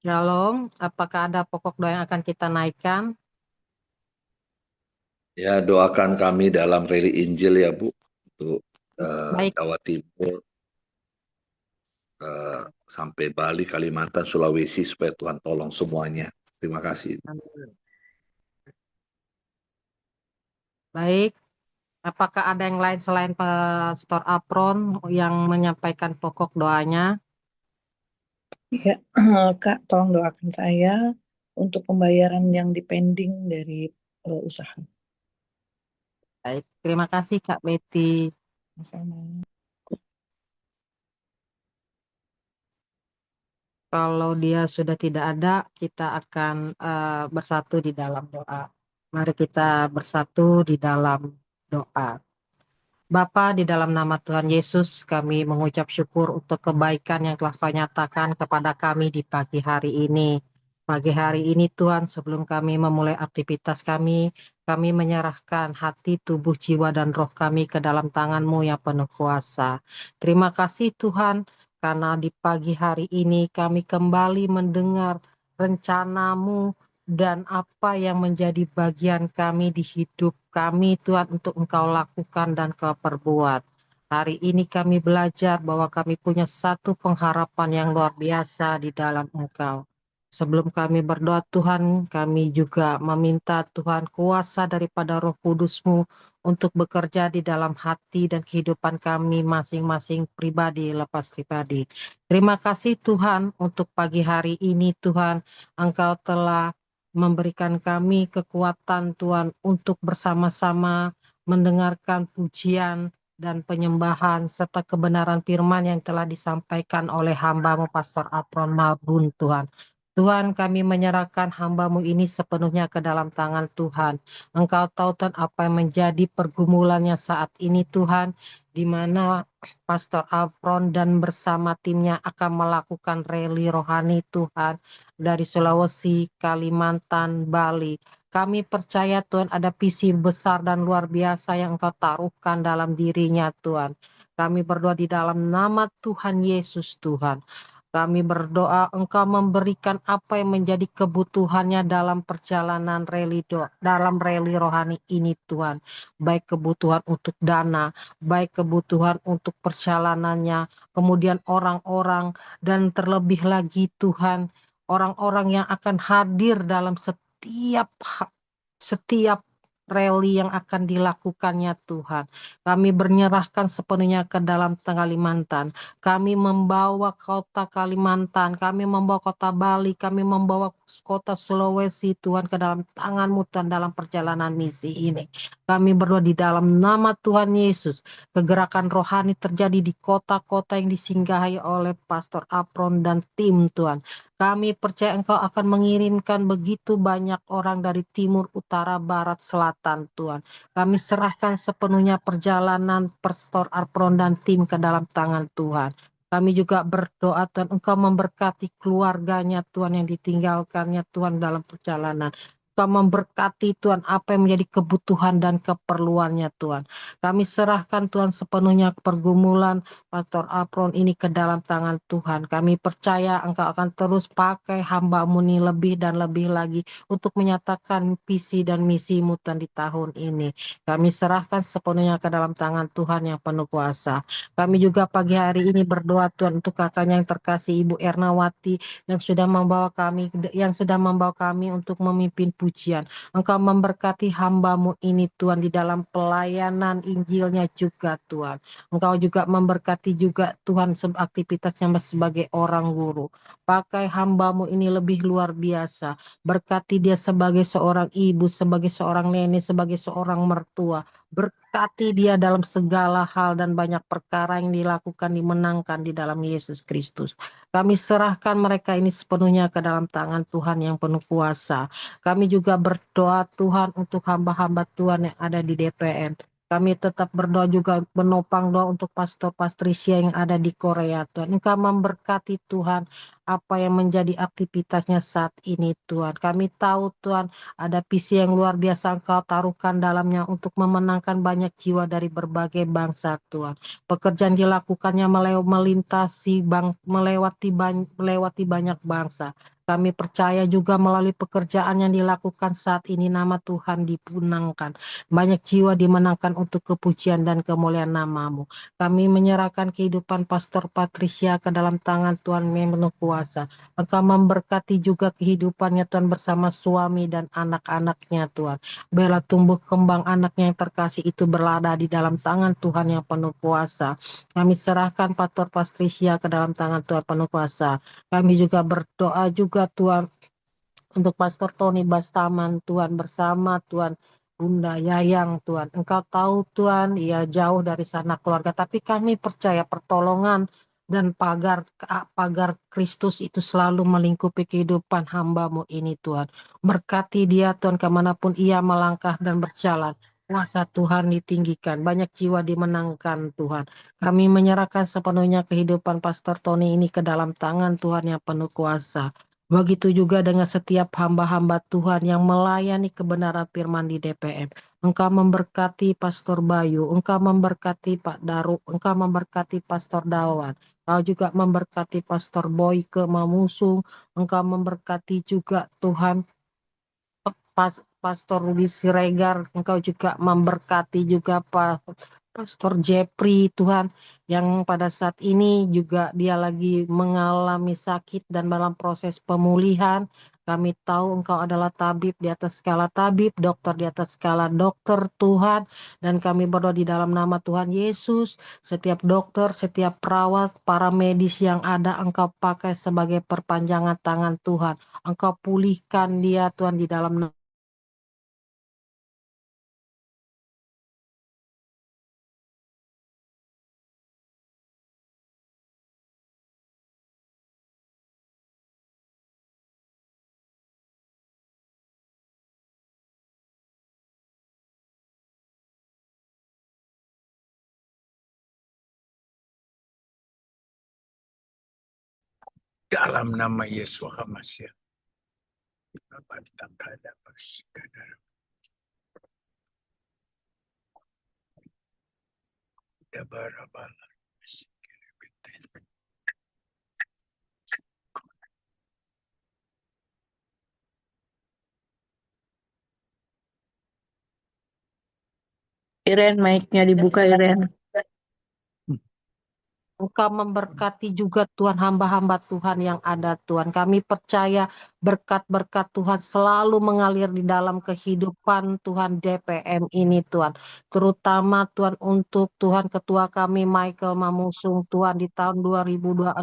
Shalom, apakah ada pokok doa yang akan kita naikkan? Ya, doakan kami dalam reli Injil ya Bu, untuk Baik. Jawa Timur, sampai Bali, Kalimantan, Sulawesi, supaya Tuhan tolong semuanya. Terima kasih. Baik, apakah ada yang lain selain Pastor Apron yang menyampaikan pokok doanya? Ya, Kak, tolong doakan saya untuk pembayaran yang dipending dari usaha. Baik, terima kasih Kak Betty. Sama-sama. Kalau dia sudah tidak ada, kita akan bersatu di dalam doa. Mari kita bersatu di dalam doa. Bapa, di dalam nama Tuhan Yesus, kami mengucap syukur untuk kebaikan yang telah Kau nyatakan kepada kami di pagi hari ini. Pagi hari ini Tuhan, sebelum kami memulai aktivitas kami menyerahkan hati, tubuh, jiwa, dan roh kami ke dalam tangan-Mu yang penuh kuasa. Terima kasih Tuhan, karena di pagi hari ini kami kembali mendengar rencana-Mu dan apa yang menjadi bagian kami di hidup kami Tuhan untuk Engkau lakukan dan Kau perbuat. Hari ini kami belajar bahwa kami punya satu pengharapan yang luar biasa di dalam Engkau. Sebelum kami berdoa Tuhan, kami juga meminta Tuhan kuasa daripada Roh Kudus-Mu untuk bekerja di dalam hati dan kehidupan kami masing-masing pribadi lepas pribadi. Terima kasih Tuhan untuk pagi hari ini Tuhan, Engkau telah memberikan kami kekuatan Tuhan untuk bersama-sama mendengarkan pujian dan penyembahan serta kebenaran firman yang telah disampaikan oleh hamba-Mu Pastor Apron Marbun Tuhan. Tuhan, kami menyerahkan hamba-Mu ini sepenuhnya ke dalam tangan Tuhan. Engkau tahu Tuhan apa yang menjadi pergumulannya saat ini Tuhan, di mana Pastor Apron dan bersama timnya akan melakukan rally rohani Tuhan dari Sulawesi, Kalimantan, Bali. Kami percaya Tuhan ada visi besar dan luar biasa yang Engkau taruhkan dalam dirinya Tuhan. Kami berdoa di dalam nama Tuhan Yesus Tuhan. Kami berdoa Engkau memberikan apa yang menjadi kebutuhannya dalam perjalanan dalam rally rohani ini Tuhan. Baik kebutuhan untuk dana, baik kebutuhan untuk perjalanannya, kemudian orang-orang, dan terlebih lagi Tuhan, orang-orang yang akan hadir dalam setiap rally yang akan dilakukannya Tuhan. Kami menyerahkan sepenuhnya ke dalam Kalimantan. Kami membawa kota Kalimantan, kami membawa kota Bali, kami membawa kota Sulawesi Tuhan ke dalam tangan-Mu Tuhan dalam perjalanan misi ini. Kami berdoa di dalam nama Tuhan Yesus, kegerakan rohani terjadi di kota-kota yang disinggahi oleh Pastor Apron dan tim Tuhan. Kami percaya Engkau akan mengirimkan begitu banyak orang dari timur, utara, barat, selatan Tuhan. Kami serahkan sepenuhnya perjalanan Pastor Apron dan tim ke dalam tangan Tuhan. Kami juga berdoa Tuhan Engkau memberkati keluarganya Tuhan yang ditinggalkannya Tuhan dalam perjalanan. Engkau memberkati Tuhan apa yang menjadi kebutuhan dan keperluannya Tuhan. Kami serahkan Tuhan sepenuhnya pergumulan Pastor Apron ini ke dalam tangan Tuhan. Kami percaya Engkau akan terus pakai hamba-Mu ini lebih dan lebih lagi untuk menyatakan visi dan misi-Mu Tuhan di tahun ini. Kami serahkan sepenuhnya ke dalam tangan Tuhan yang penuh kuasa. Kami juga pagi hari ini berdoa Tuhan untuk kakaknya yang terkasih Ibu Ernawati yang sudah membawa kami untuk memimpin pujian. Engkau memberkati hamba-Mu ini Tuhan di dalam pelayanan Injilnya juga Tuhan. Engkau juga memberkati juga Tuhan aktivitasnya sebagai orang guru. Pakai hamba-Mu ini lebih luar biasa. Berkati dia sebagai seorang ibu, sebagai seorang nenek, sebagai seorang mertua. Berkati dia dalam segala hal dan banyak perkara yang dilakukan, dimenangkan di dalam Yesus Kristus. Kami serahkan mereka ini sepenuhnya ke dalam tangan Tuhan yang penuh kuasa. Kami juga berdoa Tuhan untuk hamba-hamba Tuhan yang ada di DPN. Kami tetap berdoa juga menopang doa untuk Pastor Patricia yang ada di Korea Tuhan. Engkau memberkati Tuhan apa yang menjadi aktivitasnya saat ini Tuhan. Kami tahu Tuhan ada visi yang luar biasa Engkau taruhkan dalamnya untuk memenangkan banyak jiwa dari berbagai bangsa Tuhan. Pekerjaan dilakukannya melewati banyak bangsa. Kami percaya juga melalui pekerjaan yang dilakukan saat ini nama Tuhan dipunangkan. Banyak jiwa dimenangkan untuk kepujian dan kemuliaan nama-Mu. Kami menyerahkan kehidupan Pastor Patricia ke dalam tangan Tuhan yang penuh kuasa. Engkau memberkati juga kehidupannya Tuhan bersama suami dan anak-anaknya Tuhan. Biarlah tumbuh kembang anaknya yang terkasih itu berlada di dalam tangan Tuhan yang penuh kuasa. Kami serahkan Pastor Patricia ke dalam tangan Tuhan penuh kuasa. Kami juga berdoa juga Tuhan untuk Pastor Tony Bastaman Tuhan bersama Tuhan Bunda Yayang Tuhan. Engkau tahu Tuhan, ia jauh dari sana keluarga, tapi kami percaya pertolongan dan pagar Kristus itu selalu melingkupi kehidupan hamba-Mu ini Tuhan. Berkati dia Tuhan kemanapun ia melangkah dan berjalan. Kuasa Tuhan ditinggikan, banyak jiwa dimenangkan Tuhan. Kami menyerahkan sepenuhnya kehidupan Pastor Tony ini ke dalam tangan Tuhan yang penuh kuasa. Begitu juga dengan setiap hamba-hamba Tuhan yang melayani kebenaran firman di DPM. Engkau memberkati Pastor Bayu, Engkau memberkati Pak Daru, Engkau memberkati Pastor Dawan. Engkau juga memberkati Pastor Boyke Mamusung, Engkau memberkati juga Tuhan Pastor Rudi Siregar, Engkau juga memberkati juga Pastor Jeffrey Tuhan, yang pada saat ini juga dia lagi mengalami sakit dan dalam proses pemulihan. Kami tahu Engkau adalah tabib di atas skala tabib, dokter di atas skala dokter Tuhan, dan kami berdoa di dalam nama Tuhan Yesus, setiap dokter, setiap perawat, para medis yang ada Engkau pakai sebagai perpanjangan tangan Tuhan. Engkau pulihkan dia Tuhan di dalam dalam nama Yesus HaMashiach. Bapa takada bersikada. Dabarabala. Iren, mic-nya dibuka Iren. Engkau memberkati juga Tuhan hamba-hamba Tuhan yang ada Tuhan. Kami percaya berkat-berkat Tuhan selalu mengalir di dalam kehidupan Tuhan DPM ini Tuhan. Terutama Tuhan untuk Tuhan Ketua kami Michael Mamusung Tuhan di tahun 2026.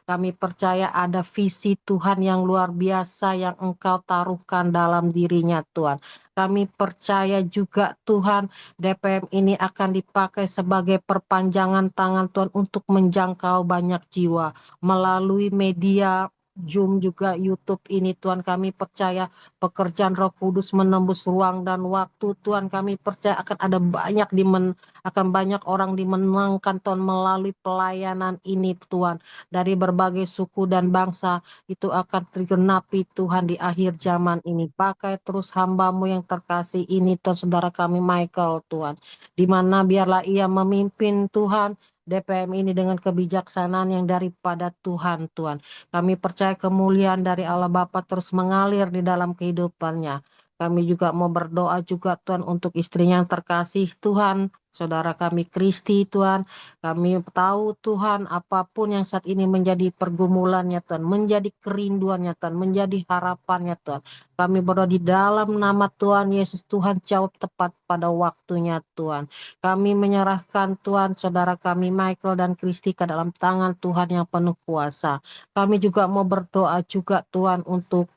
Kami percaya ada visi Tuhan yang luar biasa yang Engkau taruhkan dalam dirinya Tuhan. Kami percaya juga Tuhan DPM ini akan dipakai sebagai perpanjangan tangan Tuhan untuk menjangkau banyak jiwa melalui media Zoom juga YouTube ini Tuhan. Kami percaya pekerjaan Roh Kudus menembus ruang dan waktu Tuhan. Kami percaya akan ada banyak orang dimenangkan Tuhan melalui pelayanan ini Tuhan. Dari berbagai suku dan bangsa itu akan tergenapi Tuhan di akhir zaman ini. Pakai terus hamba-Mu yang terkasih ini Tuhan, saudara kami Michael Tuhan, di mana biarlah ia memimpin Tuhan DPM ini dengan kebijaksanaan yang daripada Tuhan Tuhan. Kami percaya kemuliaan dari Allah Bapa terus mengalir di dalam kehidupannya. Kami juga mau berdoa juga Tuhan untuk istrinya yang terkasih Tuhan, saudara kami Kristi Tuhan. Kami tahu Tuhan apapun yang saat ini menjadi pergumulannya Tuhan, menjadi kerinduannya Tuhan, menjadi harapannya Tuhan. Kami berdoa di dalam nama Tuhan Yesus, Tuhan jawab tepat pada waktunya Tuhan. Kami menyerahkan Tuhan saudara kami Michael dan Kristi ke dalam tangan Tuhan yang penuh kuasa. Kami juga mau berdoa juga Tuhan untuk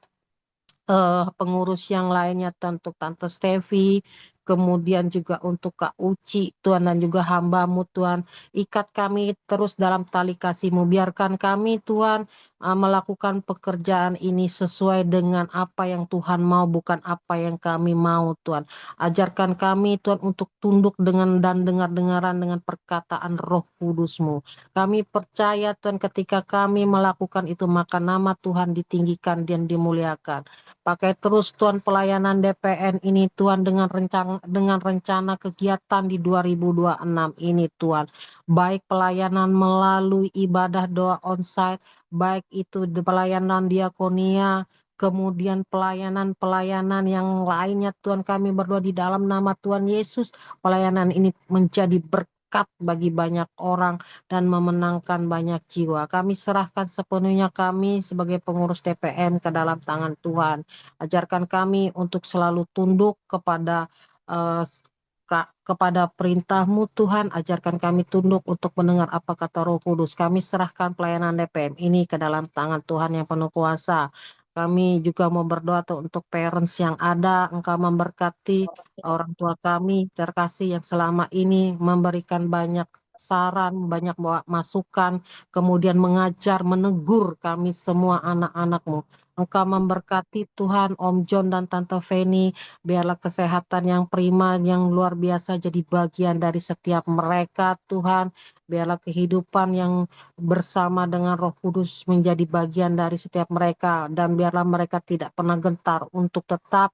pengurus yang lainnya untuk Tante Stevi, kemudian juga untuk Kak Uci Tuhan dan juga hamba-Mu Tuhan. Ikat kami terus dalam tali kasih-Mu, biarkan kami Tuhan melakukan pekerjaan ini sesuai dengan apa yang Tuhan mau, bukan apa yang kami mau Tuhan. Ajarkan kami Tuhan untuk tunduk dan dengar-dengaran dengan perkataan Roh Kudus-Mu. Kami percaya Tuhan ketika kami melakukan itu maka nama Tuhan ditinggikan dan dimuliakan. Pakai terus Tuhan pelayanan DPN ini Tuhan dengan rencana kegiatan di 2026 ini Tuhan. Baik pelayanan melalui ibadah doa onsite, baik itu di pelayanan diakonia, kemudian pelayanan yang lainnya Tuhan, kami berdoa di dalam nama Tuhan Yesus, pelayanan ini menjadi berkat bagi banyak orang dan memenangkan banyak jiwa. Kami serahkan sepenuhnya kami sebagai pengurus DPM ke dalam tangan Tuhan. Ajarkan kami untuk selalu tunduk kepada perintah-Mu Tuhan. Ajarkan kami tunduk untuk mendengar apa kata Roh Kudus. Kami serahkan pelayanan DPM ini ke dalam tangan Tuhan yang penuh kuasa. Kami juga mau berdoa untuk parents yang ada, Engkau memberkati orang tua kami terkasih yang selama ini memberikan banyak saran, banyak masukan, kemudian mengajar, menegur kami semua anak-anak-Mu. Engkau memberkati Tuhan Om John dan Tante Feni, biarlah kesehatan yang prima, yang luar biasa jadi bagian dari setiap mereka Tuhan. Biarlah kehidupan yang bersama dengan Roh Kudus menjadi bagian dari setiap mereka, dan biarlah mereka tidak pernah gentar untuk tetap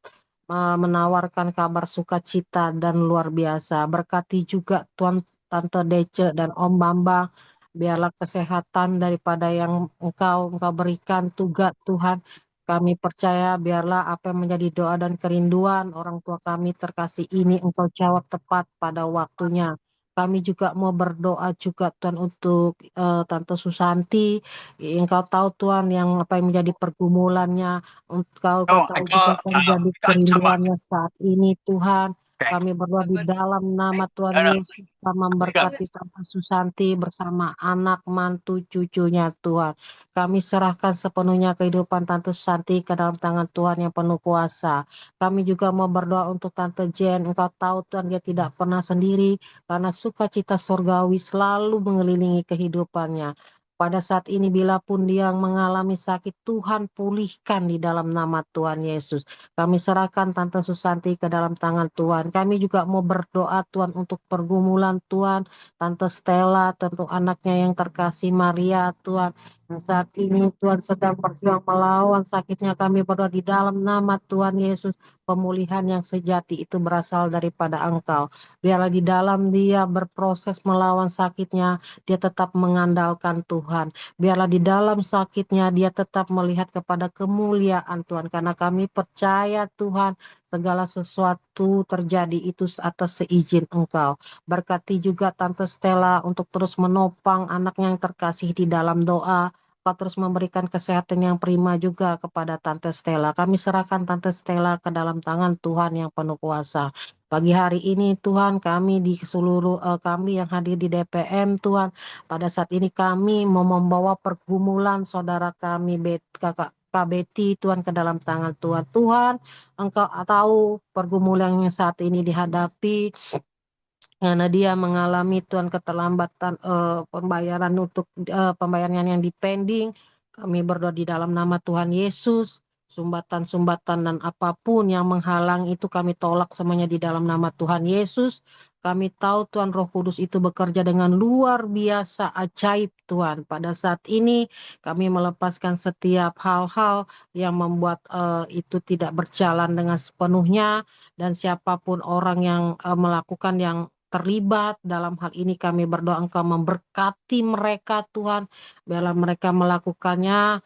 menawarkan kabar sukacita dan luar biasa. Berkati juga Tuan Tante Dece dan Om Bambang, biarlah kesehatan daripada yang engkau berikan juga Tuhan. Kami percaya biarlah apa yang menjadi doa dan kerinduan orang tua kami terkasih ini Engkau jawab tepat pada waktunya. Kami juga mau berdoa juga Tuhan untuk Tante Susanti. Engkau tahu Tuhan yang apa yang menjadi pergumulannya. Engkau No, tahu juga apa yang menjadi sama. kerinduannya saat ini Tuhan. Kami berdoa di dalam nama Tuhan Yesus, kami memberkati Tante Susanti bersama anak, mantu, cucunya Tuhan. Kami serahkan sepenuhnya kehidupan Tante Susanti ke dalam tangan Tuhan yang penuh kuasa. Kami juga mau berdoa untuk Tante Jen. Engkau tahu Tuhan dia tidak pernah sendiri, karena sukacita surgawi selalu mengelilingi kehidupannya. Pada saat ini bila pun dia mengalami sakit, Tuhan pulihkan di dalam nama Tuhan Yesus. Kami serahkan Tante Susanti ke dalam tangan Tuhan. Kami juga mau berdoa Tuhan untuk pergumulan Tuhan, Tante Stella, tentu anaknya yang terkasih Maria Tuhan. Saat ini Tuhan sedang berjuang melawan sakitnya, kami berdoa di dalam nama Tuhan Yesus. Pemulihan yang sejati itu berasal daripada Engkau. Biarlah di dalam dia berproses melawan sakitnya, dia tetap mengandalkan Tuhan. Biarlah di dalam sakitnya dia tetap melihat kepada kemuliaan Tuhan. Karena kami percaya Tuhan, segala sesuatu terjadi itu atas seizin Engkau. Berkati juga Tante Stella untuk terus menopang anaknya yang terkasih di dalam doa. Kau terus memberikan kesehatan yang prima juga kepada Tante Stella. Kami serahkan Tante Stella ke dalam tangan Tuhan yang penuh kuasa. Pagi hari ini Tuhan, kami di seluruh kami yang hadir di DPM Tuhan, pada saat ini kami mau membawa pergumulan saudara kami kakak Kak Betty Tuhan ke dalam tangan Tuhan. Tuhan, Engkau tahu pergumulan yang saat ini dihadapi, karena dia mengalami Tuhan keterlambatan pembayaran untuk pembayaran yang dipending. Kami berdoa di dalam nama Tuhan Yesus, sumbatan-sumbatan dan apapun yang menghalang itu kami tolak semuanya di dalam nama Tuhan Yesus. Kami tahu Tuhan Roh Kudus itu bekerja dengan luar biasa ajaib Tuhan. Pada saat ini kami melepaskan setiap hal-hal yang membuat itu tidak berjalan dengan sepenuhnya, dan siapapun orang yang melakukan yang terlibat dalam hal ini, kami berdoa Engkau memberkati mereka Tuhan. Biarlah mereka melakukannya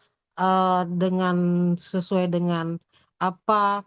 dengan sesuai dengan apa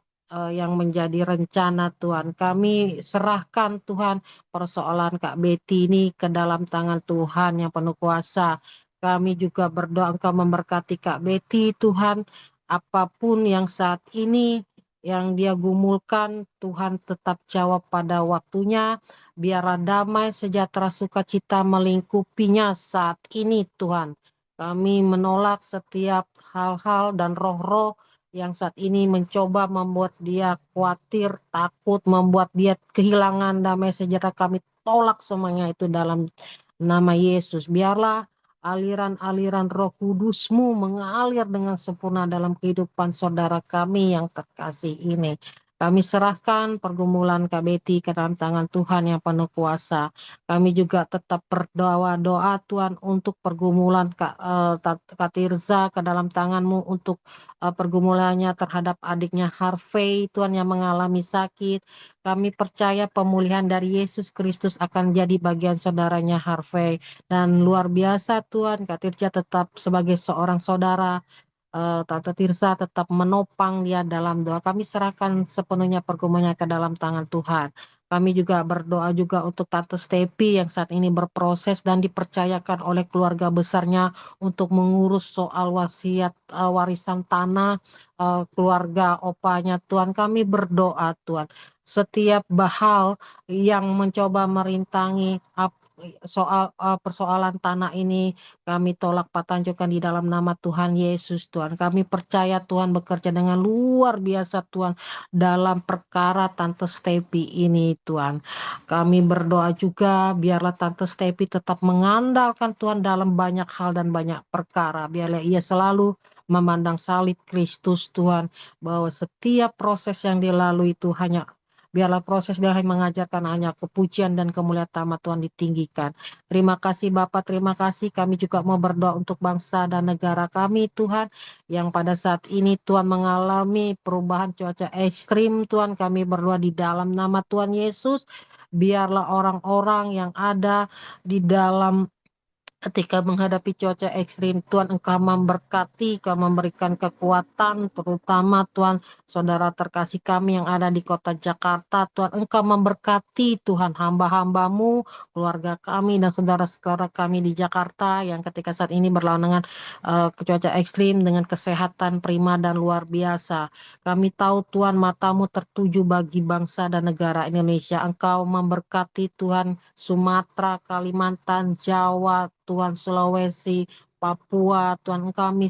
yang menjadi rencana Tuhan. Kami serahkan Tuhan persoalan Kak Betty ini ke dalam tangan Tuhan yang penuh kuasa. Kami juga berdoa Engkau memberkati Kak Betty Tuhan. Apapun yang saat ini yang dia gumulkan, Tuhan tetap jawab pada waktunya. Biarlah damai, sejahtera, sukacita melingkupinya saat ini Tuhan. Kami menolak setiap hal-hal dan roh-roh yang saat ini mencoba membuat dia khawatir, takut, membuat dia kehilangan damai sejahtera. Kami tolak semuanya itu dalam nama Yesus. Biarlah aliran-aliran Roh Kudus-Mu mengalir dengan sempurna dalam kehidupan saudara kami yang terkasih ini. Kami serahkan pergumulan Kak Betty ke dalam tangan Tuhan yang penuh kuasa. Kami juga tetap berdoa Tuhan untuk pergumulan Kak Tirza ke dalam tangan-Mu, untuk pergumulannya terhadap adiknya Harvey Tuhan yang mengalami sakit. Kami percaya pemulihan dari Yesus Kristus akan jadi bagian saudaranya Harvey. Dan luar biasa Tuhan, Kak Tirza tetap sebagai seorang saudara, Tante Tirza tetap menopang dia dalam doa. Kami serahkan sepenuhnya pergumulannya ke dalam tangan Tuhan. Kami juga berdoa juga untuk Tante Stepi yang saat ini berproses dan dipercayakan oleh keluarga besarnya untuk mengurus soal wasiat warisan tanah keluarga opanya Tuhan. Kami berdoa Tuhan, setiap hal yang mencoba merintangi persoalan tanah ini kami tolak patanjukan di dalam nama Tuhan Yesus Tuhan. Kami percaya Tuhan bekerja dengan luar biasa Tuhan dalam perkara Tante Stepi ini Tuhan. Kami berdoa juga biarlah Tante Stepi tetap mengandalkan Tuhan dalam banyak hal dan banyak perkara. Biarlah ia selalu memandang salib Kristus Tuhan, bahwa setiap proses yang dilalui itu biarlah proses dia mengajarkan hanya kepujian dan kemuliaan nama Tuhan ditinggikan. Terima kasih Bapak, terima kasih. Kami juga mau berdoa untuk bangsa dan negara kami Tuhan, yang pada saat ini Tuhan mengalami perubahan cuaca ekstrim Tuhan. Kami berdoa di dalam nama Tuhan Yesus, biarlah orang-orang yang ada di dalam ketika menghadapi cuaca ekstrim, Tuhan Engkau memberkati, Engkau memberikan kekuatan, terutama Tuhan, saudara terkasih kami yang ada di kota Jakarta, Tuhan Engkau memberkati Tuhan hamba-hambamu, keluarga kami dan saudara-saudara kami di Jakarta yang ketika saat ini berlawan dengan cuaca ekstrim dengan kesehatan prima dan luar biasa. Kami tahu Tuhan matamu tertuju bagi bangsa dan negara Indonesia. Engkau memberkati Tuhan Sumatera, Kalimantan, Jawa, Tuhan Sulawesi, Papua, Tuhan kami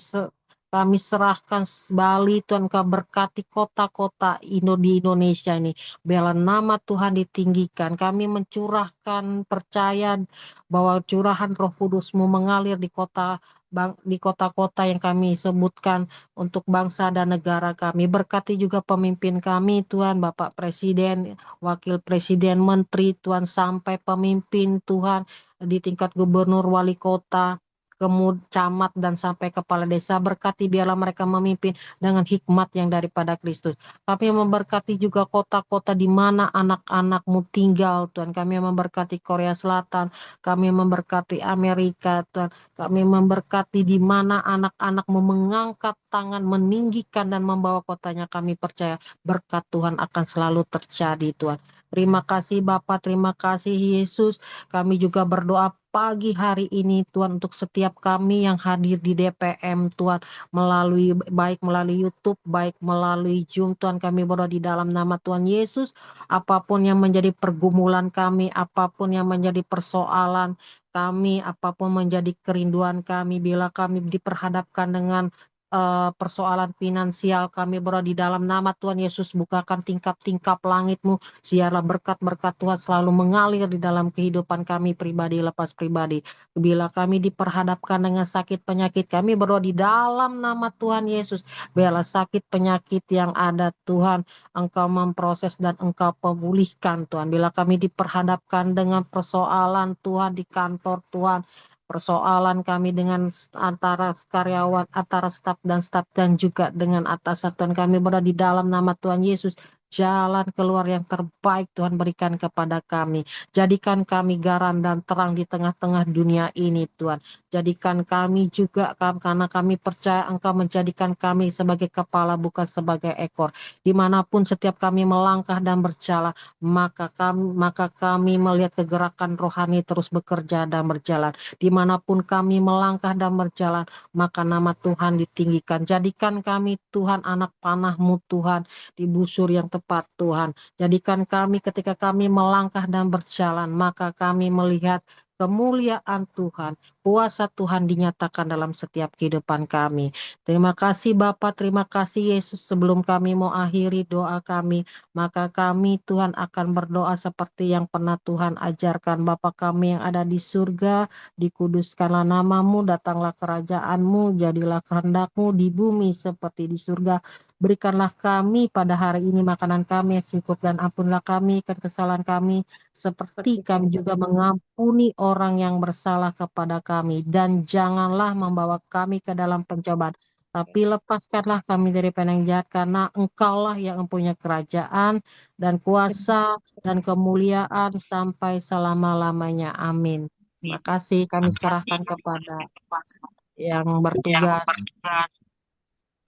serahkan Bali, Tuhan Engkau berkati kota-kota di Indonesia ini. Biarlah nama Tuhan ditinggikan. Kami mencurahkan percaya bahwa curahan Roh Kudus-Mu mengalir di kota-kota yang kami sebutkan untuk bangsa dan negara kami. Berkati juga pemimpin kami, Tuhan, Bapak Presiden, Wakil Presiden, Menteri, Tuhan, sampai pemimpin, Tuhan, di tingkat gubernur, wali kota, camat dan sampai kepala desa. Berkati biarlah mereka memimpin dengan hikmat yang daripada Kristus. Kami memberkati juga kota-kota di mana anak-anak-Mu tinggal, Tuhan. Kami memberkati Korea Selatan, kami memberkati Amerika, Tuhan. Kami memberkati di mana anak-anak-Mu mengangkat tangan, meninggikan dan membawa kotanya. Kami percaya berkat Tuhan akan selalu terjadi, Tuhan. Terima kasih Bapak, terima kasih Yesus. Kami juga berdoa pagi hari ini Tuhan untuk setiap kami yang hadir di DPM Tuhan, baik melalui YouTube, baik melalui Zoom Tuhan, kami berdoa di dalam nama Tuhan Yesus. Apapun yang menjadi pergumulan kami, apapun yang menjadi persoalan kami, apapun menjadi kerinduan kami, bila kami diperhadapkan dengan persoalan finansial, kami berdoa di dalam nama Tuhan Yesus, bukakan tingkap-tingkap langit-Mu, siarlah berkat-berkat Tuhan selalu mengalir di dalam kehidupan kami pribadi lepas pribadi. Bila kami diperhadapkan dengan sakit penyakit, kami berdoa di dalam nama Tuhan Yesus, biarlah sakit penyakit yang ada Tuhan, Engkau memproses dan Engkau pemulihkan Tuhan. Bila kami diperhadapkan dengan persoalan Tuhan di kantor Tuhan, persoalan kami dengan antara karyawan, antara staf dan juga dengan atasan Tuhan, kami berada di dalam nama Tuhan Yesus. Jalan keluar yang terbaik Tuhan berikan kepada kami. Jadikan kami garam dan terang di tengah-tengah dunia ini Tuhan. Jadikan kami juga, karena kami percaya Engkau menjadikan kami sebagai kepala bukan sebagai ekor. Dimanapun setiap kami melangkah dan berjalan, maka kami melihat kegerakan rohani terus bekerja dan berjalan. Dimanapun kami melangkah dan berjalan, maka nama Tuhan ditinggikan. Jadikan kami Tuhan anak panah-Mu Tuhan, di busur yang tepat Tuhan. Jadikan kami ketika kami melangkah dan berjalan, maka kami melihat kemuliaan Tuhan, kuasa Tuhan dinyatakan dalam setiap kehidupan kami. Terima kasih Bapak, terima kasih Yesus. Sebelum kami mau akhiri doa kami, maka kami Tuhan akan berdoa seperti yang pernah Tuhan ajarkan. Bapa kami yang ada di surga, dikuduskanlah nama-Mu, datanglah kerajaan-Mu, jadilah kehendak-Mu di bumi seperti di surga. Berikanlah kami pada hari ini makanan kami yang cukup, dan ampunlah kami akan kesalahan kami, seperti kami juga mengampuni orang yang bersalah kepada kami. Dan janganlah membawa kami ke dalam pencobaan, tapi lepaskanlah kami dari yang jahat, karena Engkaulah yang mempunyai kerajaan dan kuasa dan kemuliaan sampai selama-lamanya. Amin. Terima kasih, kami serahkan kepada yang bertugas.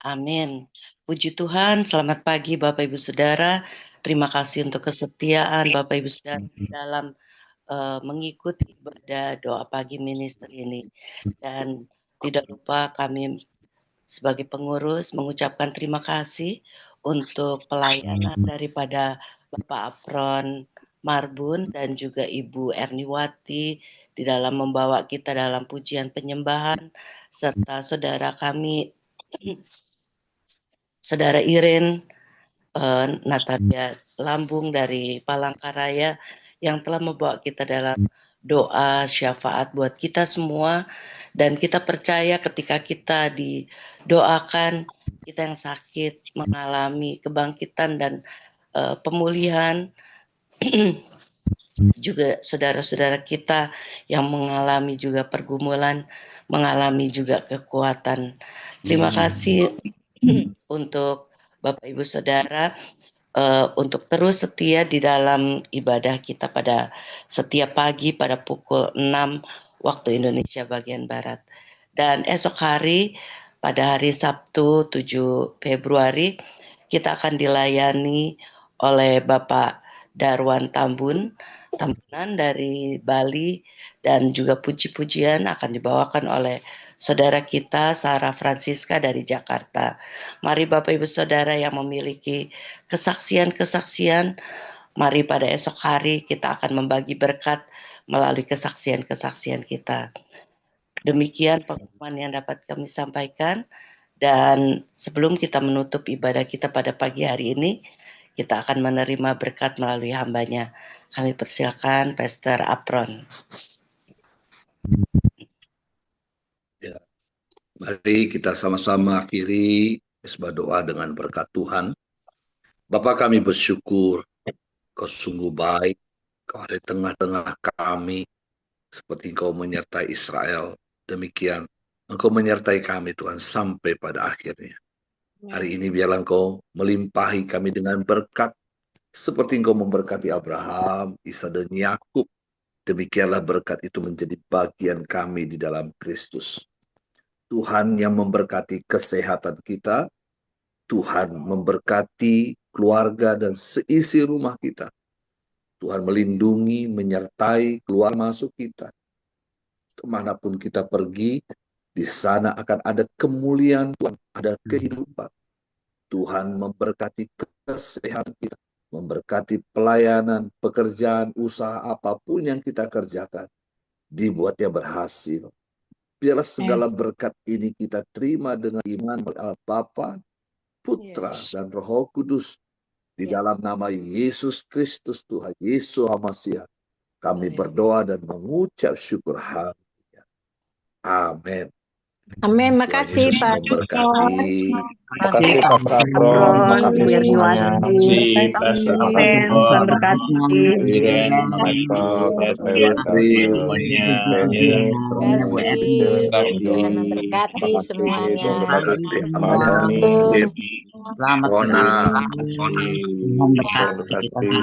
Amin. Puji Tuhan, selamat pagi Bapak Ibu Saudara. Terima kasih untuk kesetiaan Bapak Ibu Saudara dalam mengikuti ibadah doa pagi minister ini. Dan tidak lupa kami sebagai pengurus mengucapkan terima kasih untuk pelayanan daripada Bapak Apron Marbun dan juga Ibu Erniwati di dalam membawa kita dalam pujian penyembahan, serta saudara kami, saudara Iren, Natalia Lambung dari Palangkaraya yang telah membawa kita dalam doa syafaat buat kita semua, dan kita percaya ketika kita didoakan, kita yang sakit mengalami kebangkitan dan pemulihan. Juga saudara-saudara kita yang mengalami juga pergumulan, mengalami juga kekuatan. Terima kasih untuk Bapak Ibu Saudara untuk terus setia di dalam ibadah kita pada setiap pagi pada pukul 6 waktu Indonesia bagian Barat. Dan esok hari pada hari Sabtu 7 Februari kita akan dilayani oleh Bapak Darwan Tambunan dari Bali, dan juga puji-pujian akan dibawakan oleh saudara kita Sarah Francisca dari Jakarta. Mari Bapak Ibu Saudara yang memiliki kesaksian-kesaksian, mari pada esok hari kita akan membagi berkat melalui kesaksian-kesaksian kita. Demikian pengumuman yang dapat kami sampaikan, dan sebelum kita menutup ibadah kita pada pagi hari ini, kita akan menerima berkat melalui hambanya. Kami persilakan Pastor Apron. Ya. Mari kita sama-sama akhiri isbah doa dengan berkat Tuhan. Bapa, kami bersyukur Kau sungguh baik, Kau ada di tengah-tengah kami, seperti Kau menyertai Israel. Demikian Engkau menyertai kami Tuhan sampai pada akhirnya. Hari ini biarlah Engkau melimpahi kami dengan berkat, seperti Engkau memberkati Abraham, Isa dan Yakub. Demikianlah berkat itu menjadi bagian kami di dalam Kristus. Tuhan yang memberkati kesehatan kita, Tuhan memberkati keluarga dan seisi rumah kita. Tuhan melindungi, menyertai keluar masuk kita. Kemanapun kita pergi, di sana akan ada kemuliaan Tuhan, ada kehidupan. Tuhan memberkati kesehatan kita, memberkati pelayanan, pekerjaan, usaha apapun yang kita kerjakan, dibuatnya berhasil. Biarlah segala berkat ini kita terima dengan iman oleh Bapa, Putra, dan Roh Kudus. Di dalam nama Yesus Kristus Tuhan Yesus Masiah, kami berdoa dan mengucap syukur. Haleluya. Amin. Amin. Makasih Yesus Pak. memberkati. Makasih Pak Apron. Makasih semuanya. Makasih Pastor Amin. Apron. Tuhan berkati. Iren, Michael, Pastor semuanya. Tuhan memberkati semuanya. Tuhan memberkati Pak Tony. Selamat Rona. memberkati kita.